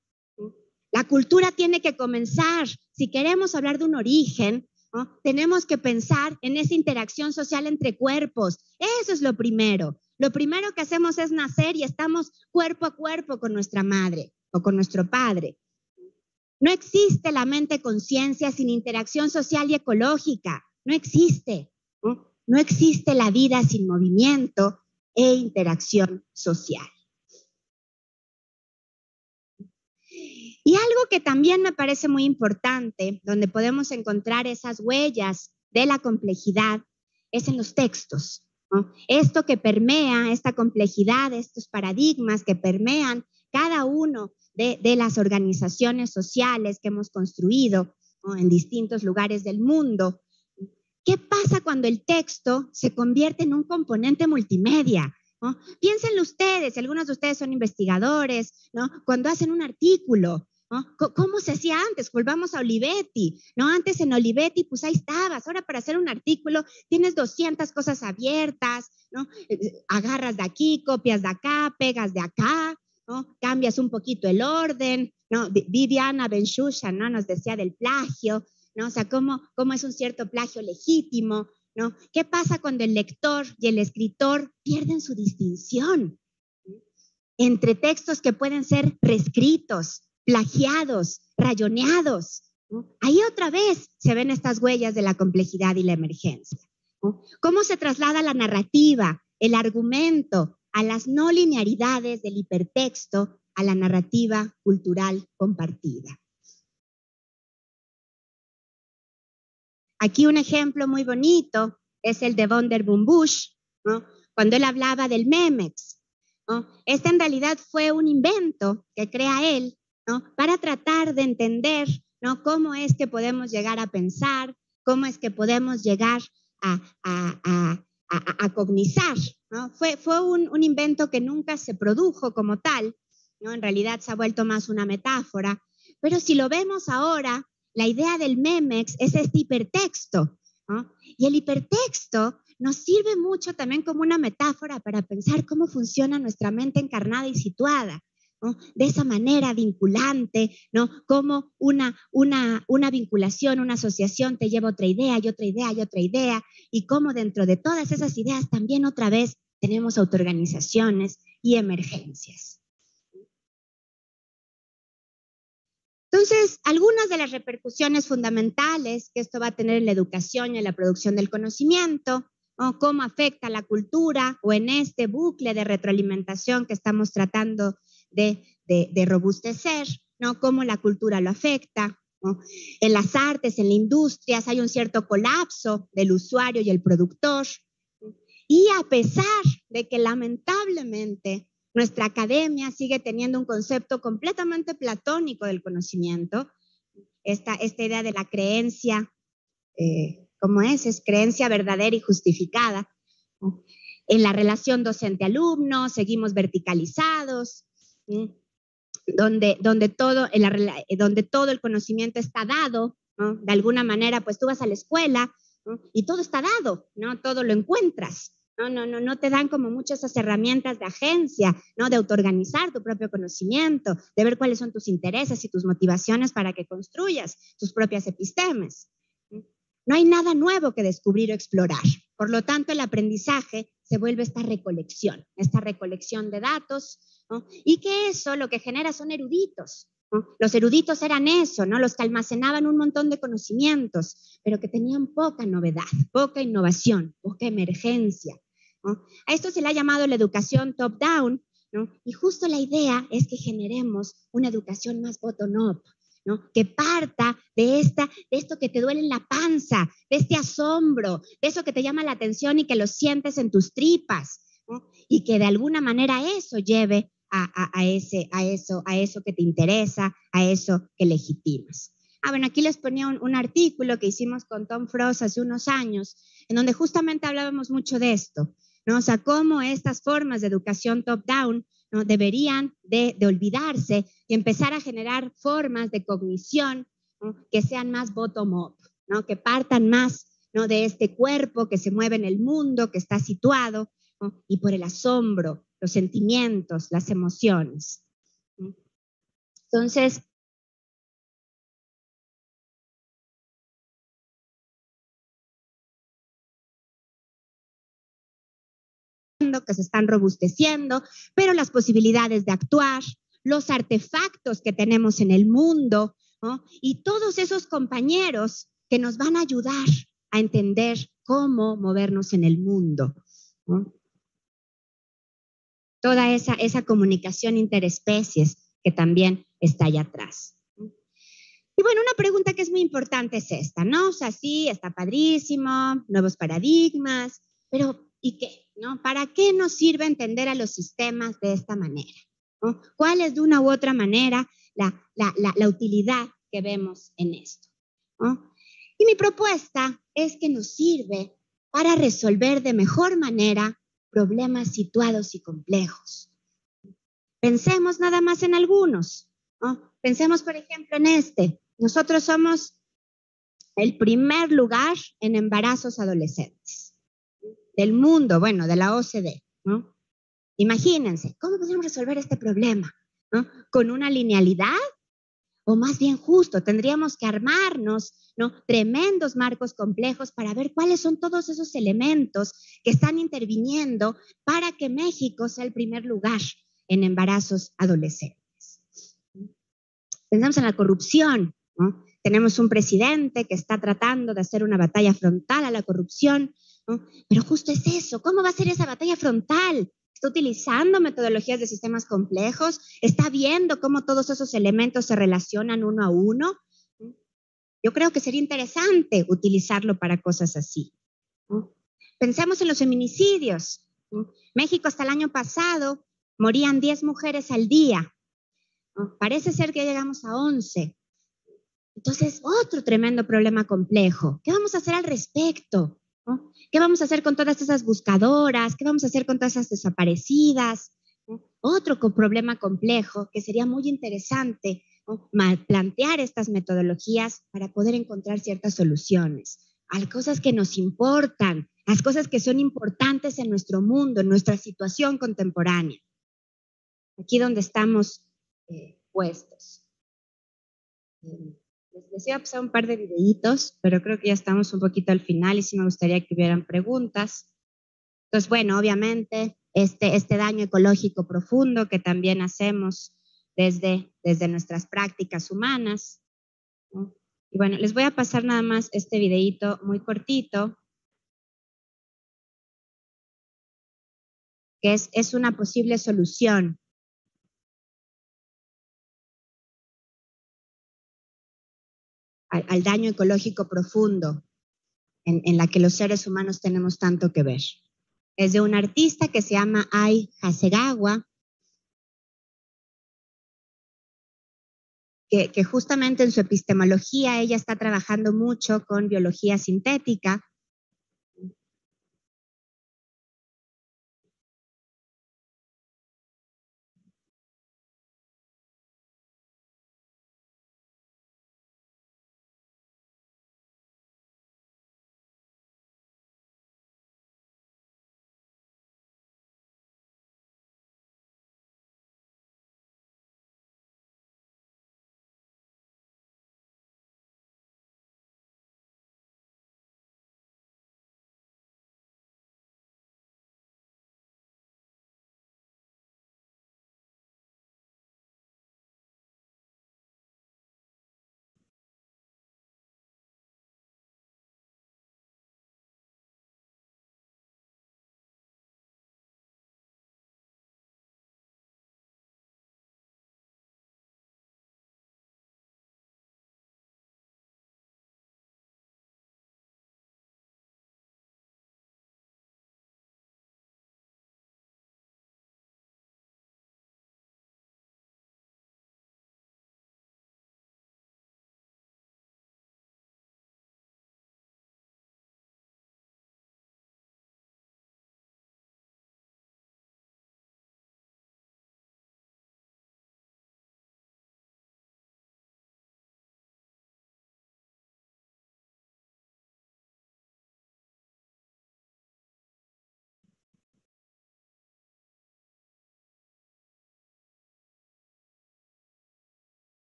La cultura tiene que comenzar, si queremos hablar de un origen, ¿no? Tenemos que pensar en esa interacción social entre cuerpos. Eso es lo primero. Lo primero que hacemos es nacer y estamos cuerpo a cuerpo con nuestra madre o con nuestro padre. No existe la mente-conciencia sin interacción social y ecológica. No existe, ¿no? No existe la vida sin movimiento e interacción social. Y algo que también me parece muy importante, donde podemos encontrar esas huellas de la complejidad, es en los textos, ¿no? Esto que permea, esta complejidad, estos paradigmas que permean cada uno de las organizaciones sociales que hemos construido, ¿no? En distintos lugares del mundo. ¿Qué pasa cuando el texto se convierte en un componente multimedia, ¿no? Piénsenlo ustedes, algunos de ustedes son investigadores, ¿no? Cuando hacen un artículo, ¿no? ¿Cómo se hacía antes? Volvamos a Olivetti, ¿no? Antes en Olivetti, pues ahí estabas. Ahora para hacer un artículo tienes 200 cosas abiertas, ¿no? Agarras de aquí, copias de acá, pegas de acá, ¿no? Cambias un poquito el orden, ¿no? Viviana Benchusha, ¿no? Nos decía del plagio, ¿no? O sea, cómo es un cierto plagio legítimo, ¿no? ¿Qué pasa cuando el lector y el escritor pierden su distinción entre textos que pueden ser reescritos, plagiados, rayoneados, ¿no? Ahí otra vez se ven estas huellas de la complejidad y la emergencia, ¿no? ¿Cómo se traslada la narrativa, el argumento, a las no linearidades del hipertexto, a la narrativa cultural compartida? Aquí un ejemplo muy bonito es el de von der Busch, ¿no? Cuando él hablaba del Memex, ¿no? Este en realidad fue un invento que crea él, ¿no? Para tratar de entender, ¿no? Cómo es que podemos llegar a pensar, cómo es que podemos llegar a cognizar, ¿no? Fue un invento que nunca se produjo como tal, ¿no? En realidad se ha vuelto más una metáfora, pero si lo vemos ahora, la idea del Memex es este hipertexto, ¿no? Y el hipertexto nos sirve mucho también como una metáfora para pensar cómo funciona nuestra mente encarnada y situada, ¿no? De esa manera vinculante, ¿no? Cómo una vinculación, una asociación te lleva a otra idea y otra idea y otra idea, y cómo dentro de todas esas ideas también otra vez tenemos autoorganizaciones y emergencias. Entonces, algunas de las repercusiones fundamentales que esto va a tener en la educación y en la producción del conocimiento, o cómo afecta a la cultura, o en este bucle de retroalimentación que estamos tratando de robustecer, ¿no? Cómo la cultura lo afecta, ¿no? En las artes, en las industrias, hay un cierto colapso del usuario y el productor. Y a pesar de que lamentablemente nuestra academia sigue teniendo un concepto completamente platónico del conocimiento, esta idea de la creencia, ¿cómo es? Es creencia verdadera y justificada, ¿no? En la relación docente-alumno seguimos verticalizados, ¿sí? donde todo el conocimiento está dado, ¿no? De alguna manera, pues tú vas a la escuela, ¿no? Y todo está dado, ¿no? Todo lo encuentras. No te dan como muchas esas herramientas de agencia, ¿no? De autoorganizar tu propio conocimiento, de ver cuáles son tus intereses y tus motivaciones para que construyas tus propias epistemes. No hay nada nuevo que descubrir o explorar. Por lo tanto, el aprendizaje se vuelve esta recolección de datos, ¿no? Y que eso lo que genera son eruditos, ¿no? Los eruditos eran eso, ¿no? Los que almacenaban un montón de conocimientos, pero que tenían poca novedad, poca innovación, poca emergencia, ¿no? A esto se le ha llamado la educación top-down, ¿no? Y justo la idea es que generemos una educación más bottom-up, ¿no? Que parta de esto que te duele en la panza, de este asombro, de eso que te llama la atención y que lo sientes en tus tripas, ¿no? Y que de alguna manera eso lleve a eso que te interesa, a eso que legitimas. Bueno, aquí les ponía un artículo que hicimos con Tom Frost hace unos años, en donde justamente hablábamos mucho de esto, ¿no? O sea, cómo estas formas de educación top-down, ¿no? Deberían de olvidarse y empezar a generar formas de cognición, ¿no? Que sean más bottom-up, ¿no? Que partan más, ¿no? De este cuerpo que se mueve en el mundo, que está situado, ¿no? Y por el asombro, los sentimientos, las emociones, ¿no? Entonces, que se están robusteciendo, pero las posibilidades de actuar, los artefactos que tenemos en el mundo, ¿no? Y todos esos compañeros que nos van a ayudar a entender cómo movernos en el mundo, ¿no? Toda esa comunicación interespecies que también está allá atrás. Y bueno, una pregunta que es muy importante es esta, ¿no? O sea, sí, está padrísimo, nuevos paradigmas, pero ¿y qué? ¿No? ¿Para qué nos sirve entender a los sistemas de esta manera? ¿No? ¿Cuál es de una u otra manera la utilidad que vemos en esto? ¿No? Y mi propuesta es que nos sirve para resolver de mejor manera problemas situados y complejos. Pensemos nada más en algunos, ¿no? Pensemos, por ejemplo, en este. Nosotros somos el primer lugar en embarazos adolescentes del mundo, bueno, de la OCDE, ¿no? Imagínense, ¿cómo podríamos resolver este problema? ¿No? ¿Con una linealidad? O más bien justo, tendríamos que armarnos, ¿no? Tremendos marcos complejos para ver cuáles son todos esos elementos que están interviniendo para que México sea el primer lugar en embarazos adolescentes. Pensamos en la corrupción, ¿no? Tenemos un presidente que está tratando de hacer una batalla frontal a la corrupción, ¿no? Pero justo es eso, ¿cómo va a ser esa batalla frontal? Está utilizando metodologías de sistemas complejos, está viendo cómo todos esos elementos se relacionan uno a uno. Yo creo que sería interesante utilizarlo para cosas así. Pensemos en los feminicidios. México hasta el año pasado morían 10 mujeres al día. Parece ser que ya llegamos a 11. Entonces, otro tremendo problema complejo. ¿Qué vamos a hacer al respecto? ¿No? ¿Qué vamos a hacer con todas esas buscadoras? ¿Qué vamos a hacer con todas esas desaparecidas? ¿No? Otro problema complejo que sería muy interesante, ¿no? Plantear estas metodologías para poder encontrar ciertas soluciones a las cosas que nos importan, las cosas que son importantes en nuestro mundo, en nuestra situación contemporánea. Aquí donde estamos puestos. Les iba a pasar un par de videitos, pero creo que ya estamos un poquito al final y sí me gustaría que hubieran preguntas. Entonces, bueno, obviamente, este daño ecológico profundo que también hacemos desde nuestras prácticas humanas, ¿no? Y bueno, les voy a pasar nada más este videito muy cortito, que es una posible solución al daño ecológico profundo en la que los seres humanos tenemos tanto que ver. Es de una artista que se llama Ai Hasegawa, que justamente en su epistemología ella está trabajando mucho con biología sintética.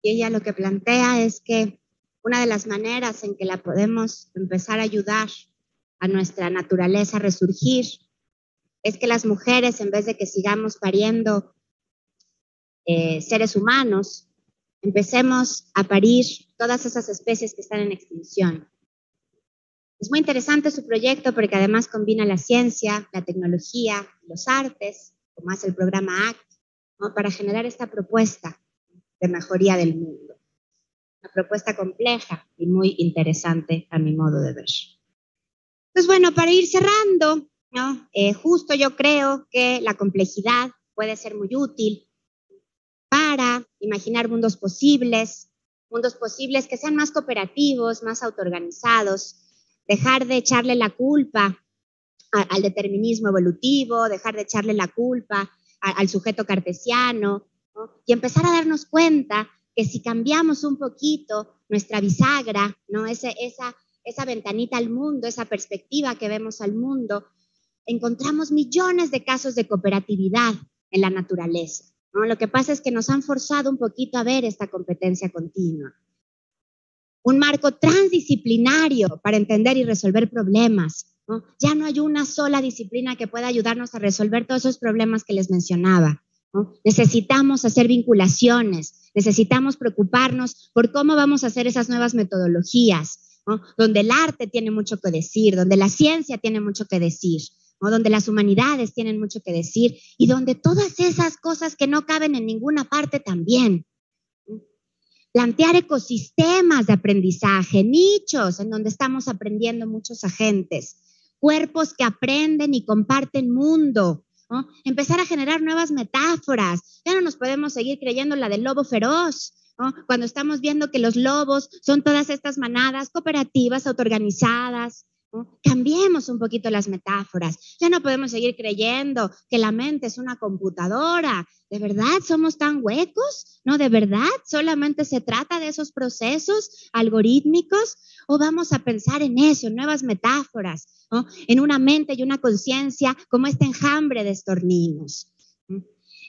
Y ella lo que plantea es que una de las maneras en que la podemos empezar a ayudar a nuestra naturaleza a resurgir es que las mujeres, en vez de que sigamos pariendo seres humanos, empecemos a parir todas esas especies que están en extinción. Es muy interesante su proyecto porque además combina la ciencia, la tecnología, los artes, como hace el programa ACT, ¿no? Para generar esta propuesta de mejoría del mundo. Una propuesta compleja y muy interesante a mi modo de ver. Entonces, bueno, para ir cerrando, ¿no? Justo yo creo que la complejidad puede ser muy útil para imaginar mundos posibles que sean más cooperativos, más autoorganizados, dejar de echarle la culpa al determinismo evolutivo, dejar de echarle la culpa al sujeto cartesiano, ¿no? Y empezar a darnos cuenta que si cambiamos un poquito nuestra bisagra, ¿no? Esa ventanita al mundo, esa perspectiva que vemos al mundo, encontramos millones de casos de cooperatividad en la naturaleza, ¿no? Lo que pasa es que nos han forzado un poquito a ver esta competencia continua. Un marco transdisciplinario para entender y resolver problemas, ¿no? Ya no hay una sola disciplina que pueda ayudarnos a resolver todos esos problemas que les mencionaba, ¿no? Necesitamos hacer vinculaciones, necesitamos preocuparnos por cómo vamos a hacer esas nuevas metodologías, ¿no? Donde el arte tiene mucho que decir, donde la ciencia tiene mucho que decir, ¿no? Donde las humanidades tienen mucho que decir y donde todas esas cosas que no caben en ninguna parte también. Plantear ecosistemas de aprendizaje, nichos en donde estamos aprendiendo muchos agentes, cuerpos que aprenden y comparten mundo, ¿no? Empezar a generar nuevas metáforas. Ya no nos podemos seguir creyendo la del lobo feroz, ¿no? Cuando estamos viendo que los lobos son todas estas manadas cooperativas, autoorganizadas, ¿no? Cambiemos un poquito las metáforas. Ya no podemos seguir creyendo que la mente es una computadora. ¿De verdad somos tan huecos? ¿No? ¿De verdad solamente se trata de esos procesos algorítmicos? ¿O vamos a pensar en eso, en nuevas metáforas, ¿no? En una mente y una conciencia como este enjambre de estorninos?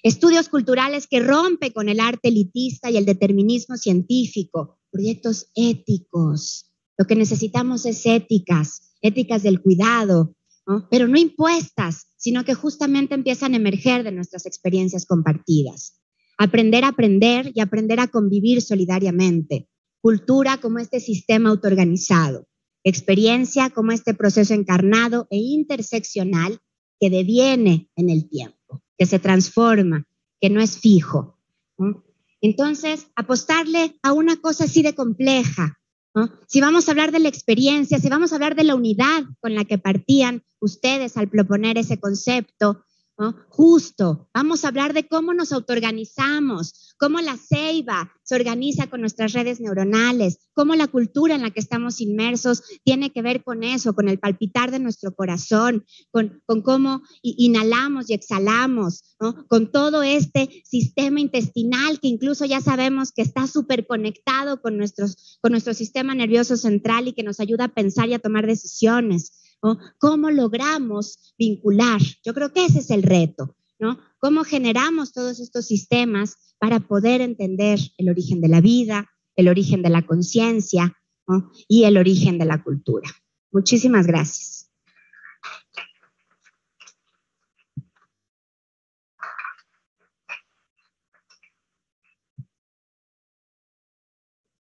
Estudios culturales que rompen con el arte elitista y el determinismo científico. Proyectos éticos. Lo que necesitamos es éticas del cuidado, ¿no? Pero no impuestas, sino que justamente empiezan a emerger de nuestras experiencias compartidas. Aprender a aprender y aprender a convivir solidariamente. Cultura como este sistema autoorganizado. Experiencia como este proceso encarnado e interseccional que deviene en el tiempo, que se transforma, que no es fijo, ¿no? Entonces, apostarle a una cosa así de compleja, ¿no? Si vamos a hablar de la experiencia, si vamos a hablar de la unidad con la que partían ustedes al proponer ese concepto, ¿no? Justo, vamos a hablar de cómo nos autoorganizamos, cómo la ceiba se organiza con nuestras redes neuronales, cómo la cultura en la que estamos inmersos tiene que ver con eso, con el palpitar de nuestro corazón, con cómo inhalamos y exhalamos, ¿no? Con todo este sistema intestinal que incluso ya sabemos que está súper conectado con nuestro sistema nervioso central y que nos ayuda a pensar y a tomar decisiones, ¿no? ¿Cómo logramos vincular? Yo creo que ese es el reto, ¿no? ¿Cómo generamos todos estos sistemas para poder entender el origen de la vida, el origen de la conciencia, ¿no? Y el origen de la cultura? Muchísimas gracias.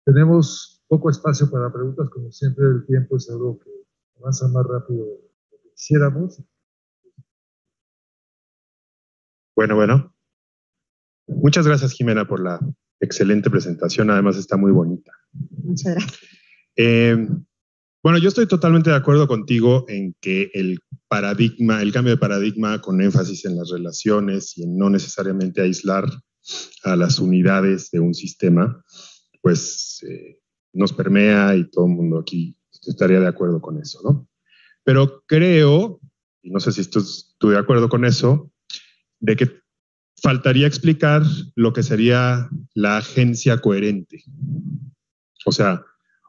Tenemos poco espacio para preguntas, como siempre el tiempo es algo que avanza más rápido de lo que quisiéramos. Bueno. Muchas gracias, Jimena, por la excelente presentación. Además, está muy bonita. Muchas gracias. Bueno, yo estoy totalmente de acuerdo contigo en que el cambio de paradigma con énfasis en las relaciones y en no necesariamente aislar a las unidades de un sistema, pues nos permea y todo el mundo aquí estaría de acuerdo con eso, ¿no? Pero creo, y no sé si estoy de acuerdo con eso, de que faltaría explicar lo que sería la agencia coherente. O sea,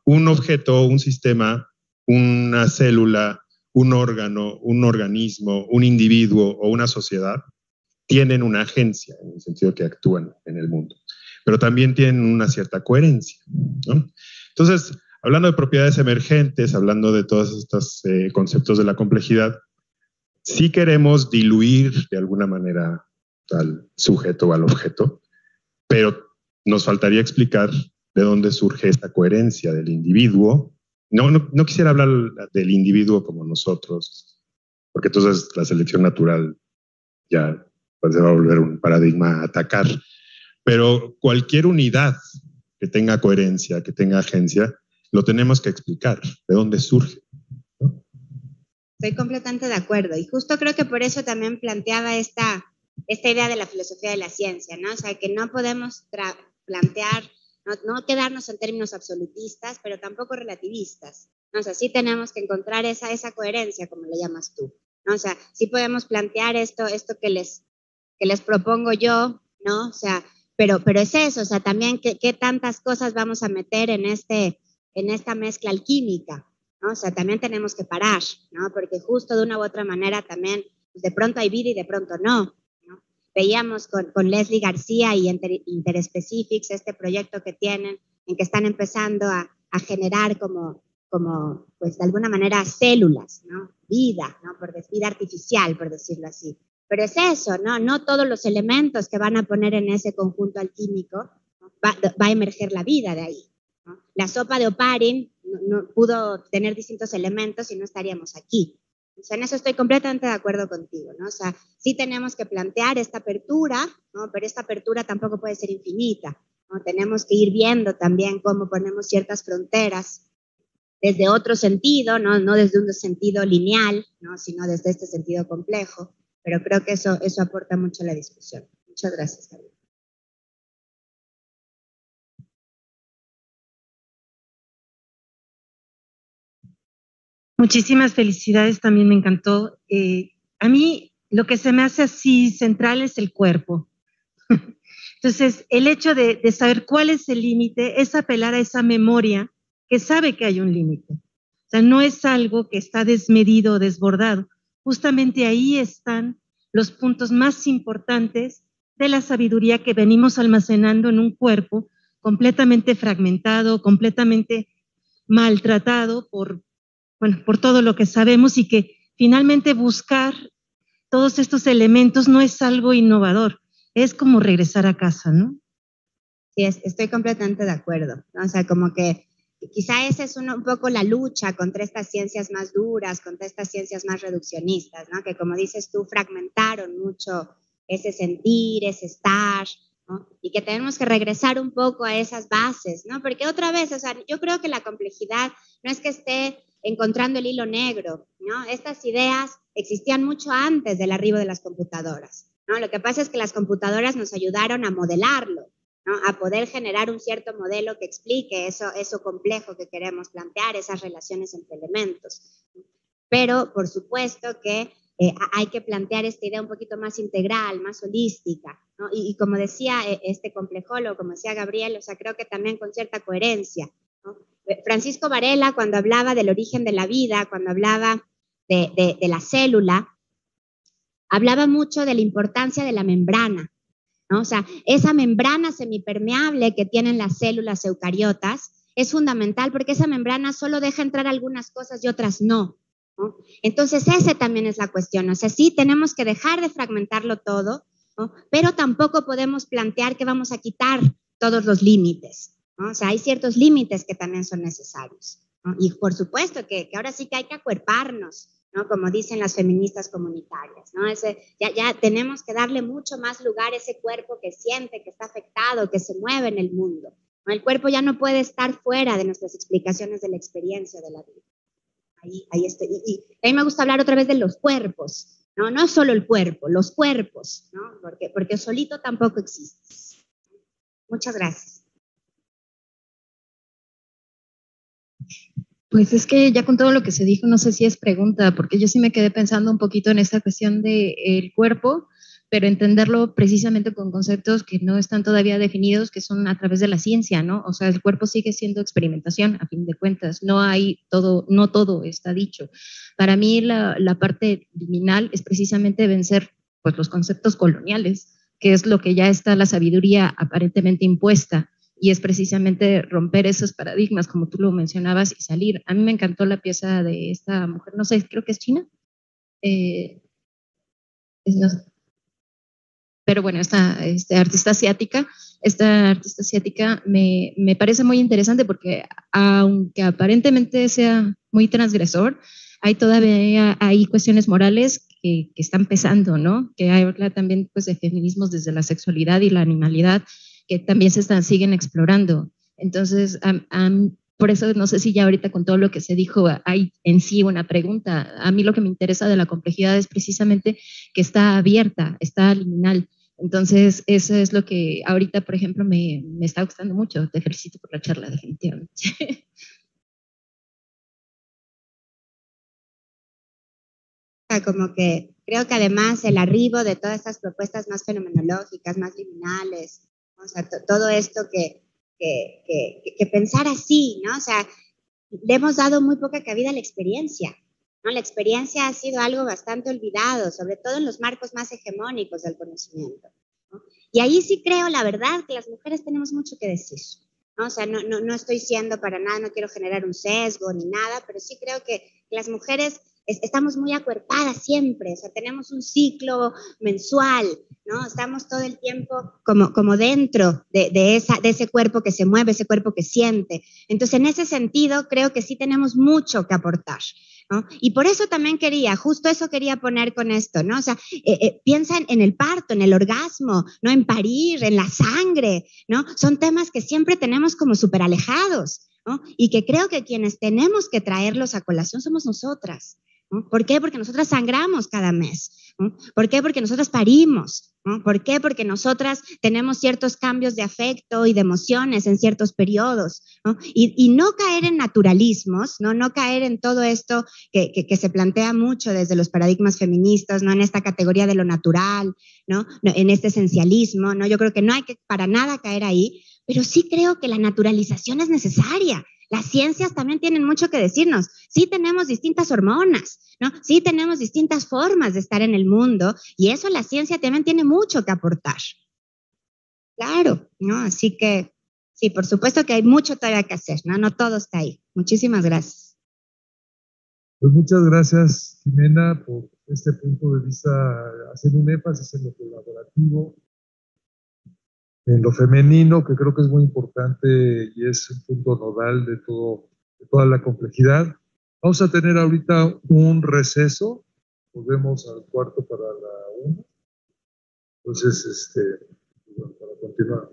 un objeto, un sistema, una célula, un órgano, un organismo, un individuo o una sociedad tienen una agencia en el sentido que actúan en el mundo, pero también tienen una cierta coherencia, ¿no? Entonces, hablando de propiedades emergentes, hablando de todos estos conceptos de la complejidad, sí queremos diluir de alguna manera al sujeto o al objeto, pero nos faltaría explicar de dónde surge esta coherencia del individuo. No quisiera hablar del individuo como nosotros, porque entonces la selección natural ya pues, se va a volver un paradigma a atacar, pero cualquier unidad que tenga coherencia, que tenga agencia, lo tenemos que explicar, de dónde surge, ¿no? Estoy completamente de acuerdo y justo creo que por eso también planteaba esta idea de la filosofía de la ciencia, ¿no? O sea, que no podemos plantear, no quedarnos en términos absolutistas, pero tampoco relativistas, ¿no? O sea, sí tenemos que encontrar esa coherencia, como le llamas tú, ¿no? O sea, sí podemos plantear esto que les propongo yo, ¿no? O sea, pero es eso, o sea, también qué tantas cosas vamos a meter en esta mezcla alquímica, ¿no? O sea, también tenemos que parar, ¿no? Porque justo de una u otra manera también, pues de pronto hay vida y de pronto no, ¿no? Veíamos con Leslie García y Interspecifics este proyecto que tienen, en que están empezando a generar como, pues de alguna manera células, ¿no? Vida, ¿no? Vida artificial, por decirlo así. Pero es eso, ¿no? No todos los elementos que van a poner en ese conjunto alquímico, ¿no? va a emerger la vida de ahí, ¿no? La sopa de Oparin no pudo tener distintos elementos y no estaríamos aquí. O sea, en eso estoy completamente de acuerdo contigo, ¿no? O sea, sí tenemos que plantear esta apertura, ¿no? Pero esta apertura tampoco puede ser infinita, ¿no? Tenemos que ir viendo también cómo ponemos ciertas fronteras desde otro sentido, no desde un sentido lineal, ¿no? Sino desde este sentido complejo. Pero creo que eso aporta mucho a la discusión. Muchas gracias, Gabriel. Muchísimas felicidades, también me encantó. A mí lo que se me hace así central es el cuerpo. Entonces, el hecho de saber cuál es el límite es apelar a esa memoria que sabe que hay un límite. O sea, no es algo que está desmedido o desbordado. Justamente ahí están los puntos más importantes de la sabiduría que venimos almacenando en un cuerpo completamente fragmentado, completamente maltratado por todo lo que sabemos, y que finalmente buscar todos estos elementos no es algo innovador, es como regresar a casa, ¿no? Sí, estoy completamente de acuerdo, ¿no? O sea, como que quizá esa es un poco la lucha contra estas ciencias más duras, contra estas ciencias más reduccionistas, ¿no? Que como dices tú, fragmentaron mucho ese sentir, ese estar, ¿no? Y que tenemos que regresar un poco a esas bases, ¿no? Porque otra vez, o sea, yo creo que la complejidad no es que esté encontrando el hilo negro, ¿no? Estas ideas existían mucho antes del arribo de las computadoras, ¿no? Lo que pasa es que las computadoras nos ayudaron a modelarlo, ¿no? A poder generar un cierto modelo que explique eso complejo que queremos plantear, esas relaciones entre elementos. Pero, por supuesto que hay que plantear esta idea un poquito más integral, más holística, ¿no? Y como decía este complejólogo, como decía Gabriel, o sea, creo que también con cierta coherencia, ¿no? Francisco Varela, cuando hablaba del origen de la vida, cuando hablaba de la célula, hablaba mucho de la importancia de la membrana, ¿no? O sea, esa membrana semipermeable que tienen las células eucariotas es fundamental porque esa membrana solo deja entrar algunas cosas y otras no, ¿no? Entonces, esa también es la cuestión. O sea, sí tenemos que dejar de fragmentarlo todo, ¿no? Pero tampoco podemos plantear que vamos a quitar todos los límites, ¿no? O sea, hay ciertos límites que también son necesarios, ¿no? Y por supuesto que ahora sí que hay que acuerparnos, ¿no? Como dicen las feministas comunitarias, ¿no? Ya tenemos que darle mucho más lugar a ese cuerpo que siente, que está afectado, que se mueve en el mundo, ¿no? El cuerpo ya no puede estar fuera de nuestras explicaciones de la experiencia de la vida. Ahí estoy. Y a mí me gusta hablar otra vez de los cuerpos, ¿no? No solo el cuerpo, los cuerpos, ¿no? Porque solito tampoco existe. Muchas gracias. Pues es que ya con todo lo que se dijo, no sé si es pregunta, porque yo sí me quedé pensando un poquito en esta cuestión del cuerpo, pero entenderlo precisamente con conceptos que no están todavía definidos, que son a través de la ciencia, ¿no? O sea, el cuerpo sigue siendo experimentación, a fin de cuentas, no todo está dicho. Para mí la parte liminal es precisamente vencer pues, los conceptos coloniales, que es lo que ya está la sabiduría aparentemente impuesta, y es precisamente romper esos paradigmas, como tú lo mencionabas, y salir. A mí me encantó la pieza de esta mujer, no sé, creo que es china. No, pero bueno, esta artista asiática me parece muy interesante porque aunque aparentemente sea muy transgresor, hay cuestiones morales que están pesando, ¿no? Que habla también pues, de feminismos desde la sexualidad y la animalidad, que también siguen explorando. Entonces, por eso no sé si ya ahorita con todo lo que se dijo hay en sí una pregunta. A mí lo que me interesa de la complejidad es precisamente que está abierta, está liminal. Entonces, eso es lo que ahorita, por ejemplo, me está gustando mucho. Te felicito por la charla, definitivamente. Como que creo que además el arribo de todas estas propuestas más fenomenológicas, más liminales, O sea, todo esto que pensar así, ¿no? O sea, le hemos dado muy poca cabida a la experiencia, ¿no? La experiencia ha sido algo bastante olvidado, sobre todo en los marcos más hegemónicos del conocimiento, ¿no? Y ahí sí creo, la verdad, que las mujeres tenemos mucho que decir, ¿no? O sea, no estoy siendo para nada, no quiero generar un sesgo ni nada, pero sí creo que las mujeres estamos muy acuerpadas siempre, o sea, tenemos un ciclo mensual, ¿no? Estamos todo el tiempo como dentro de ese cuerpo que se mueve, ese cuerpo que siente. Entonces, en ese sentido, creo que sí tenemos mucho que aportar, ¿no? Y por eso también justo eso quería poner con esto, ¿no? O sea, piensa en el parto, en el orgasmo, ¿no? En parir, en la sangre, ¿no? Son temas que siempre tenemos como súper alejados, ¿no? Y que creo que quienes tenemos que traerlos a colación somos nosotras, ¿no? ¿Por qué? Porque nosotras sangramos cada mes, ¿no? ¿Por qué? Porque nosotras parimos, ¿no? ¿Por qué? Porque nosotras tenemos ciertos cambios de afecto y de emociones en ciertos periodos, ¿no? Y no caer en naturalismos, no caer en todo esto que se plantea mucho desde los paradigmas feministas, ¿no? En esta categoría de lo natural, ¿no? En este esencialismo, ¿no? Yo creo que no hay que para nada caer ahí, pero sí creo que la naturalización es necesaria. Las ciencias también tienen mucho que decirnos. Sí tenemos distintas hormonas, ¿no? Sí tenemos distintas formas de estar en el mundo y eso la ciencia también tiene mucho que aportar. Claro, ¿no? Así que sí, por supuesto que hay mucho todavía que hacer, ¿no? No todo está ahí. Muchísimas gracias. Pues muchas gracias, Jimena, por este punto de vista, haciendo un énfasis en lo colaborativo, en lo femenino, que creo que es muy importante y es un punto nodal de toda la complejidad. Vamos a tener ahorita un receso, volvemos al cuarto para la 1. Entonces, bueno, para continuar.